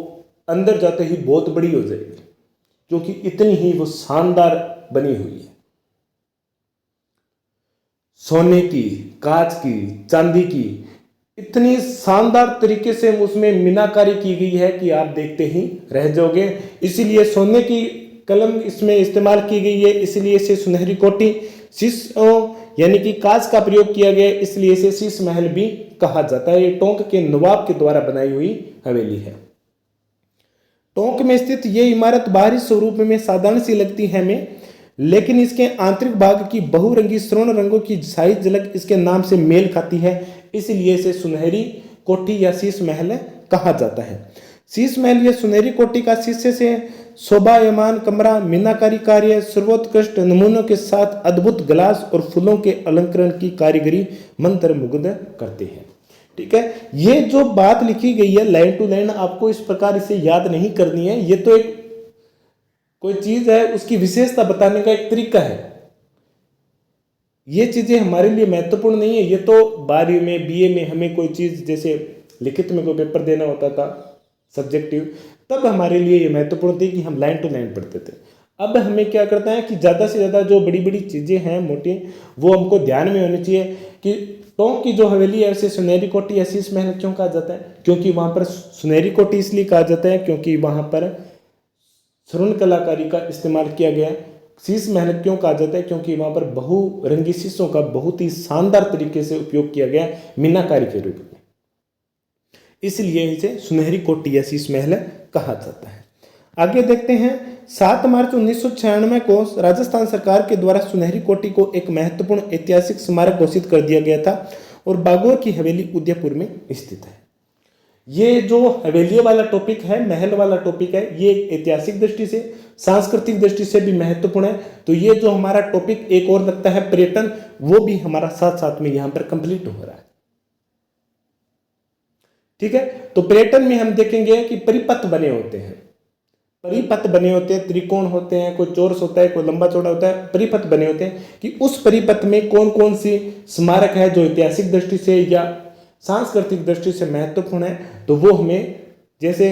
अंदर जाते ही बहुत बड़ी हो जाएगी, क्योंकि इतनी ही वो शानदार बनी हुई है। सोने की, कांच की, चांदी की इतनी शानदार तरीके से उसमें मीनाकारी की गई है कि आप देखते ही रह जाओगे। इसीलिए सोने की कलम इसमें इस्तेमाल की गई है, इसलिए इसे सुनहरी कोठी, शीश यानी कि कांच का प्रयोग किया गया, इसलिए इसे शीश महल भी कहा जाता है। ये टोंक के नवाब के द्वारा बनाई हुई हवेली है। टोंक में स्थित ये इमारत बाहरी स्वरूप में साधारण सी लगती है हमें, लेकिन इसके आंतरिक भाग की बहुरंगी स्वर्ण रंगों की शाही झलक इसके नाम से मेल खाती है, इसलिए इसे सुनहरी कोठी या शीश महल कहा जाता है। शीश महल या सुनहरी कोठी का शीशे से शोभायमान कमरा मीनाकारी कार्य, सर्वोत्कृष्ट नमूनों के साथ अद्भुत ग्लास और फूलों के अलंकरण की कारीगरी मंत्रमुग्ध करते हैं। ठीक है, ये जो बात लिखी गई है लाइन टू लाइन, आपको इस प्रकार इसे याद नहीं करनी है। ये तो एक कोई चीज है उसकी विशेषता बताने का एक तरीका है। ये चीजें हमारे लिए महत्वपूर्ण नहीं है। ये तो 12वीं में, बीए में हमें कोई चीज जैसे लिखित में कोई पेपर देना होता था सब्जेक्टिव, तब हमारे लिए ये महत्वपूर्ण थी कि हम लाइन टू लाइन पढ़ते थे। अब हमें क्या करता है कि ज़्यादा से ज़्यादा जो बड़ी बड़ी चीज़ें हैं मोटी, वो हमको ध्यान में होनी चाहिए कि टोंक की जो हवेली है उसे सुनहरी कोठी या शीश महल क्यों कहा जाता है। क्योंकि वहाँ पर सुनहरी कोठी इसलिए कहा जाता है क्योंकि वहाँ पर स्वर्ण कलाकारी का इस्तेमाल किया गया है। शीश महल क्यों कहा जाता है क्योंकि वहाँ पर बहुरंगी शीशों का बहुत ही शानदार तरीके से उपयोग किया गया है मीनाकारी के रूप में, इसलिए इसे सुनहरी कोठी या शीश महल कहा जाता है। आगे देखते हैं। 7 मार्च 1996 को राजस्थान सरकार के द्वारा सुनहरी कोठी को एक महत्वपूर्ण ऐतिहासिक स्मारक घोषित कर दिया गया था और बागोर की हवेली उदयपुर में स्थित है। ये जो हवेली वाला टॉपिक है, महल वाला टॉपिक है, ये ऐतिहासिक दृष्टि से, सांस्कृतिक दृष्टि से भी महत्वपूर्ण है। तो ये जो हमारा टॉपिक एक और लगता है पर्यटन, वो भी हमारा साथ साथ में यहाँ पर कंप्लीट हो रहा है। ठीक है, तो पर्यटन में हम देखेंगे कि परिपथ बने होते हैं, परिपथ बने होते हैं, त्रिकोण होते हैं, कोई चौरस होता है, कोई लंबा चौड़ा होता है, परिपथ बने होते हैं कि उस परिपथ में कौन कौन सी स्मारक है जो ऐतिहासिक दृष्टि से या सांस्कृतिक दृष्टि से महत्वपूर्ण है। तो वो हमें, जैसे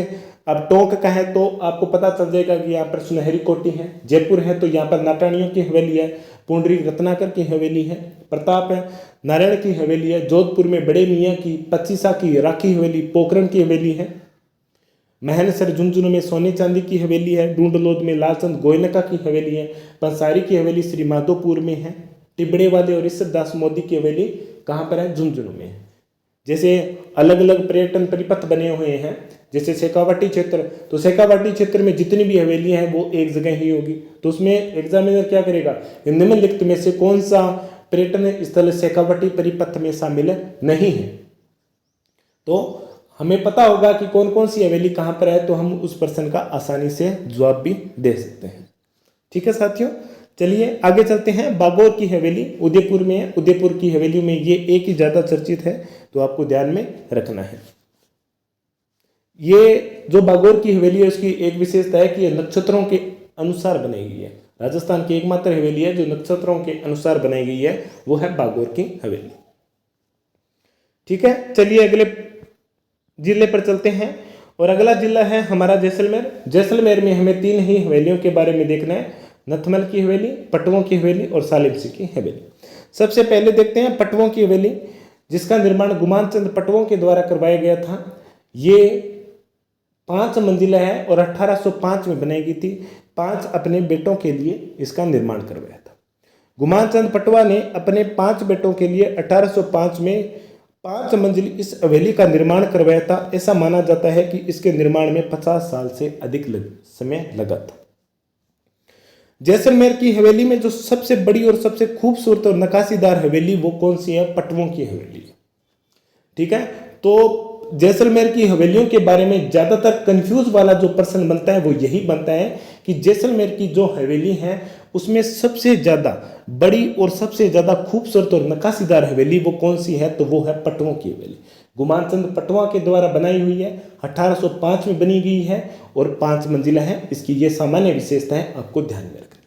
अब टोंक का है तो आपको पता चल जाएगा कि यहाँ पर सुनहरी कोठी है, जयपुर है तो यहाँ पर नाटाणियों की हवेली है, पुंडरीक रत्नाकर की हवेली है, प्रताप है नारायण की हवेली है, जोधपुर में बड़े मियाँ की, पच्चीसा की राखी हवेली, पोखरण की हवेली है, महनसर झुंझुनू में सोने चांदी की हवेली है, डूंडलोद में लालचंद गोयनका की हवेली है, पंसारी की हवेली श्री माधोपुर में है, टिबड़े वाले और ईश्वर दास मोदी की हवेली कहाँ पर है, झुंझुनू में है। जैसे अलग अलग पर्यटन परिपथ बने हुए हैं, जैसे शेखावाटी क्षेत्र, तो शेखावाटी क्षेत्र में जितनी भी हवेलियां हैं वो एक जगह ही होगी। तो उसमें एग्जामिनर क्या करेगा, निम्नलिखित में से कौन सा पर्यटन स्थल शेखावाटी परिपथ में शामिल नहीं है। तो हमें पता होगा कि कौन कौन सी हवेली कहाँ पर है, तो हम उस प्रश्न का आसानी से जवाब भी दे सकते हैं। ठीक है साथियों, चलिए आगे चलते हैं। बागौर की हवेली उदयपुर में है। उदयपुर की हवेली में ये एक ही ज़्यादा चर्चित है, तो आपको ध्यान में रखना है। ये जो बागौर की हवेली है उसकी एक विशेषता है कि ये नक्षत्रों के अनुसार बनाई गई है। राजस्थान की एकमात्र हवेली है जो नक्षत्रों के अनुसार बनाई गई है, वो है बागौर की हवेली। ठीक है, चलिए अगले जिले पर चलते हैं और अगला जिला है हमारा जैसलमेर। जैसलमेर में हमें 3 ही हवेलियों के बारे में देखना है, नथमल की हवेली, पटवों की हवेली और सालिम सिंह की हवेली। सबसे पहले देखते हैं पटवों की हवेली, जिसका निर्माण गुमान चंद पटवों के द्वारा करवाया गया था। ये 5 मंजिला है और 1805 में बनाई गई थी। 5 अपने बेटों के लिए इसका निर्माण करवाया था। गुमान चंद पटवा ने अपने 5 बेटों के लिए 1805 में 5 मंजिल इस हवेली का निर्माण करवाया था। ऐसा माना जाता है कि इसके निर्माण में 50 साल से अधिक समय लगा था। जैसलमेर की हवेली में जो सबसे बड़ी और सबसे खूबसूरत और नक्काशीदार हवेली वो कौन सी है? पटवों की हवेली। ठीक है, तो जैसलमेर की हवेलियों के बारे में ज्यादातर कंफ्यूज वाला जो प्रश्न बनता है वो यही बनता है कि जैसलमेर की जो हवेली है उसमें सबसे ज्यादा बड़ी और सबसे ज्यादा खूबसूरत और नक्काशीदार हवेली वो कौन सी है? तो वो है पटवों की हवेली। गुमान चंद पटवा के द्वारा बनाई हुई है, 1805 में बनी गई है और 5 मंजिला है। इसकी ये सामान्य विशेषता है, आपको ध्यान में रखनी।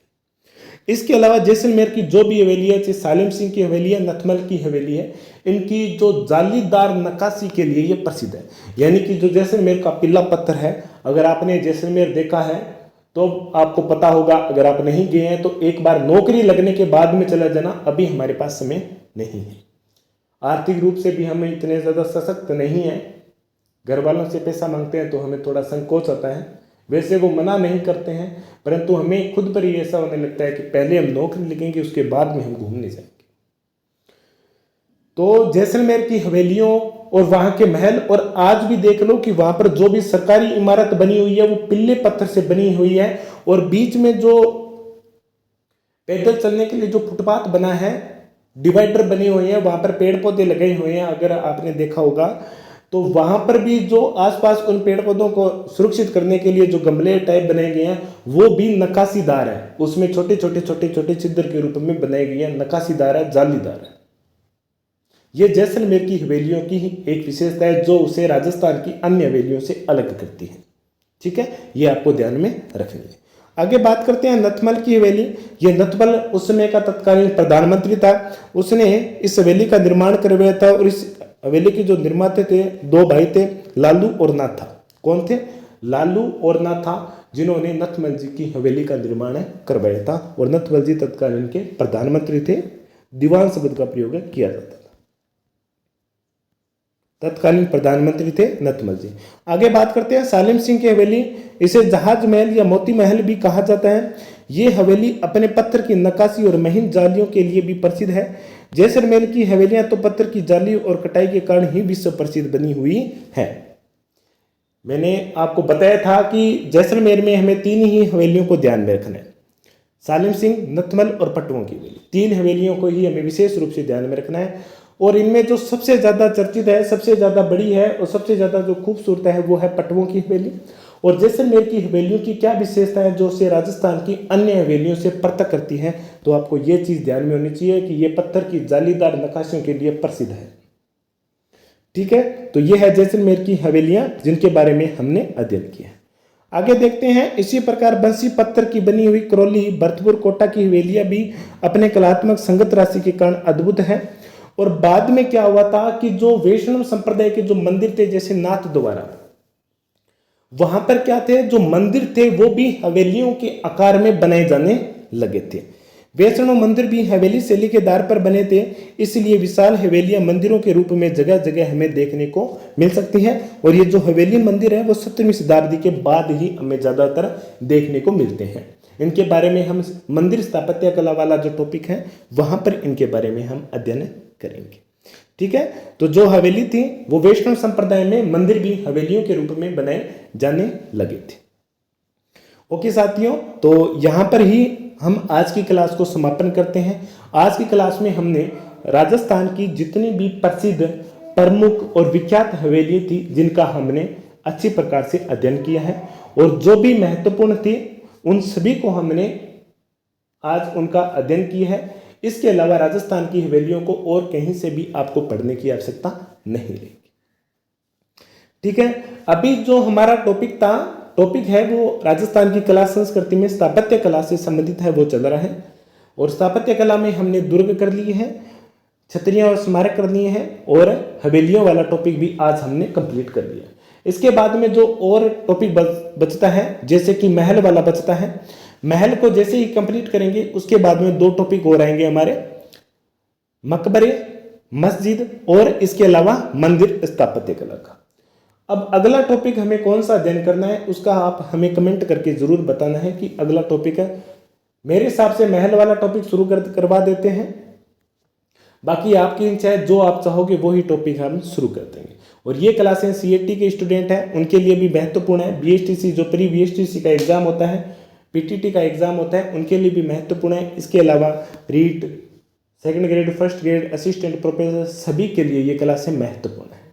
इसके अलावा जैसलमेर की जो भी हवेली है, चाहे सालिम सिंह की हवेली है, नथमल की हवेली है, इनकी जो जालीदार नक्काशी के लिए ये प्रसिद्ध है। यानी कि जो जैसलमेर का पिल्ला पत्थर है, अगर आपने जैसलमेर देखा है तो आपको पता होगा, अगर आप नहीं गए हैं तो एक बार नौकरी लगने के बाद में चला जाना, अभी हमारे पास समय नहीं है। आर्थिक रूप से भी हम इतने ज़्यादा सशक्त नहीं हैं, घर वालों से पैसा मांगते हैं तो हमें थोड़ा संकोच आता है। वैसे वो मना नहीं करते हैं, परंतु हमें खुद पर ही ऐसा होने लगता है कि पहले हम नौकरी लगेंगे उसके बाद में हम घूमने जाएंगे। तो जैसलमेर की हवेलियों और वहां के महल, और आज भी देख लो कि वहां पर जो भी सरकारी इमारत बनी हुई है वो पिल्ले पत्थर से बनी हुई है, और बीच में जो पैदल चलने के लिए जो फुटपाथ बना है, डिवाइडर बने हुए हैं, वहां पर पेड़ पौधे लगे हुए हैं। अगर आपने देखा होगा तो वहां पर भी जो आसपास उन पेड़ पौधों को सुरक्षित करने के लिए जो गमले टाइप बनाए गए हैं वो भी नक्काशीदार है। उसमें छोटे छोटे छिद्र के रूप में बनाए गए हैं, नक्काशीदार है, जालीदार है। ये जैसलमेर की हवेलियों की ही एक विशेषता है जो उसे राजस्थान की अन्य हवेलियों से अलग करती है। ठीक है, ये आपको ध्यान में रखनी है। आगे बात करते हैं नथमल की हवेली। ये नथमल उस समय का तत्कालीन प्रधानमंत्री था, उसने इस हवेली का निर्माण करवाया था। और इस हवेली के जो निर्माता थे 2 भाई थे, लालू और नाथा। कौन थे? लालू और नाथा, जिन्होंने नथमल जी की हवेली का निर्माण करवाया था। और नथमल जी तत्कालीन के प्रधानमंत्री थे, दीवान शब्द का प्रयोग किया जाता था। तत्कालीन प्रधानमंत्री थे नथमल जी। आगे बात करते हैं सालिम सिंह की हवेली। इसे जहाज महल या मोती महल भी कहा जाता है। ये हवेली अपने पत्थर की नक्काशी और महीन जालियों के लिए भी प्रसिद्ध है। जैसलमेर की हवेलियां तो पत्थर की जाली और कटाई के कारण ही विश्व प्रसिद्ध बनी हुई है। मैंने आपको बताया था कि जैसलमेर में हमें 3 ही हवेलियों को ध्यान में रखना है, सालिम सिंह, नथमल और पटवों की हवेली। 3 हवेलियों को ही हमें विशेष रूप से ध्यान में रखना है। और इनमें जो सबसे ज़्यादा चर्चित है, सबसे ज़्यादा बड़ी है और सबसे ज़्यादा जो खूबसूरत है वो है पटवों की हवेली। और जैसलमेर की हवेलियों की क्या विशेषता है जो उसे राजस्थान की अन्य हवेलियों से पृथक करती है? तो आपको ये चीज़ ध्यान में होनी चाहिए कि ये पत्थर की जालीदार नक्काशियों के लिए प्रसिद्ध है। ठीक है, तो ये है जैसलमेर की हवेलियां जिनके बारे में हमने अध्ययन किया। आगे देखते हैं, इसी प्रकार बंसी पत्थर की बनी हुई करौली, भरतपुर, कोटा की हवेलियां भी अपने कलात्मक संगत राशि के कारण अद्भुत है। और बाद में क्या हुआ था कि जो वैष्णव संप्रदाय के जो मंदिर थे, जैसे नाथ द्वारा, वहां पर क्या थे, जो मंदिर थे वो भी हवेलियों के आकार में बनाए जाने लगे थे। वैष्णव मंदिर भी हवेली शैली के आधार पर बने थे, इसलिए विशाल हवेलियां मंदिरों के रूप में जगह जगह हमें देखने को मिल सकती है। और ये जो हवेली मंदिर है वो 17वीं शताब्दी के बाद ही हमें ज्यादातर देखने को मिलते हैं। इनके बारे में हम मंदिर स्थापत्य कला वाला जो टॉपिक है वहां पर इनके बारे में हम अध्ययन करेंगे। ठीक है, तो जो हवेली थी वो वैष्णव संप्रदाय में मंदिर भी हवेलियों के रूप में बनाए जाने लगे थे। ओके साथियों, तो यहां पर ही हम आज की क्लास को समापन करते हैं। आज की क्लास में हमने राजस्थान की जितनी भी प्रसिद्ध, प्रमुख और विख्यात हवेली थी जिनका हमने अच्छी प्रकार से अध्ययन किया है, और जो भी महत्वपूर्ण थी उन सभी को हमने आज उनका अध्ययन किया है। इसके अलावा राजस्थान की हवेलियों को और कहीं से भी आपको पढ़ने की आवश्यकता नहीं रहेगी। ठीक है, अभी जो हमारा टॉपिक है वो राजस्थान की कला संस्कृति में स्थापत्य कला से संबंधित है, वो चल रहा है। और स्थापत्य कला में हमने दुर्ग कर लिए हैं, छतरियां और स्मारक कर लिए हैं, और हवेलियों वाला टॉपिक भी आज हमने कंप्लीट कर लिया। इसके बाद में जो और टॉपिक बचता है, जैसे कि महल वाला बचता है, महल को जैसे ही कंप्लीट करेंगे उसके बाद में 2 टॉपिक और आएंगे हमारे, मकबरे, मस्जिद और इसके अलावा मंदिर स्थापत्य कला का। अब अगला टॉपिक हमें कौन सा अध्ययन करना है उसका आप हमें कमेंट करके जरूर बताना है कि अगला टॉपिक है। मेरे हिसाब से महल वाला टॉपिक शुरू करवा देते हैं, बाकी आपकी इच्छा है, जो आप चाहोगे वही टॉपिक हम शुरू कर देंगे। और ये क्लासें सीएटी के स्टूडेंट हैं उनके लिए भी महत्वपूर्ण है। बीएसटीसी जो प्री बीएसटीसी का एग्जाम होता है, पीटीटी का एग्जाम होता है, उनके लिए भी महत्वपूर्ण है। इसके अलावा REET, second grade, first grade, assistant professor, सभी के लिए ये क्लासें महत्वपूर्ण है।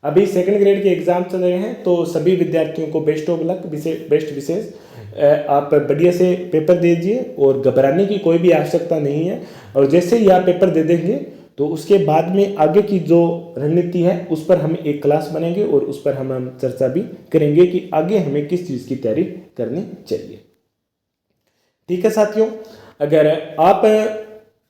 अभी सेकंड ग्रेड के एग्जाम चल रहे हैं, तो सभी विद्यार्थियों को बेस्ट ऑफ लक, बेस्ट विशेष। आप बढ़िया से पेपर दे दीजिए और घबराने की कोई भी आवश्यकता नहीं है। और जैसे ही आप पेपर दे देंगे तो उसके बाद में आगे की जो रणनीति है उस पर हम एक क्लास बनेंगे और उस पर हम चर्चा भी करेंगे कि आगे हमें किस चीज़ की तैयारी करनी चाहिए। ठीक है साथियों, अगर आप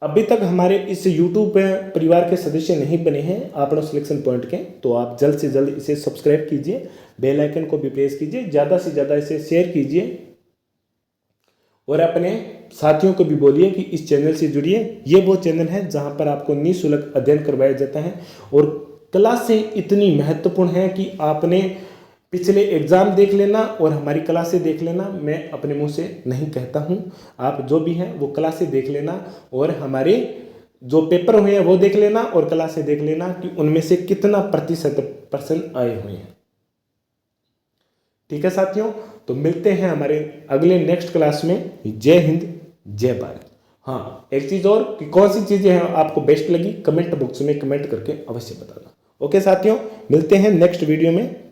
अभी तक हमारे इस YouTube परिवार के सदस्य नहीं बने हैं आपनो सिलेक्शन पॉइंट के, तो आप जल्द से जल्द इसे सब्सक्राइब कीजिए, बेल आइकन को भी प्रेस कीजिए, ज़्यादा से ज़्यादा इसे शेयर कीजिए और अपने साथियों को भी बोलिए कि इस चैनल से जुड़िए। ये वो चैनल है जहाँ पर आपको निःशुल्क अध्ययन करवाया जाता है और क्लासें इतनी महत्वपूर्ण है कि आपने पिछले एग्जाम देख लेना और हमारी क्लासें देख लेना। मैं अपने मुंह से नहीं कहता हूं, आप जो भी हैं वो क्लासें देख लेना और हमारे जो पेपर हुए हैं वो देख लेना और क्लासें देख लेना कि उनमें से कितना % आए हुए हैं। ठीक है साथियों, तो मिलते हैं हमारे अगले नेक्स्ट क्लास में। जय हिंद, जय भारत। हाँ, एक चीज़ और कि कौन सी चीज़ें हैं आपको बेस्ट लगी, कमेंट बॉक्स में कमेंट करके अवश्य बताना। ओके साथियों, मिलते हैं नेक्स्ट वीडियो में।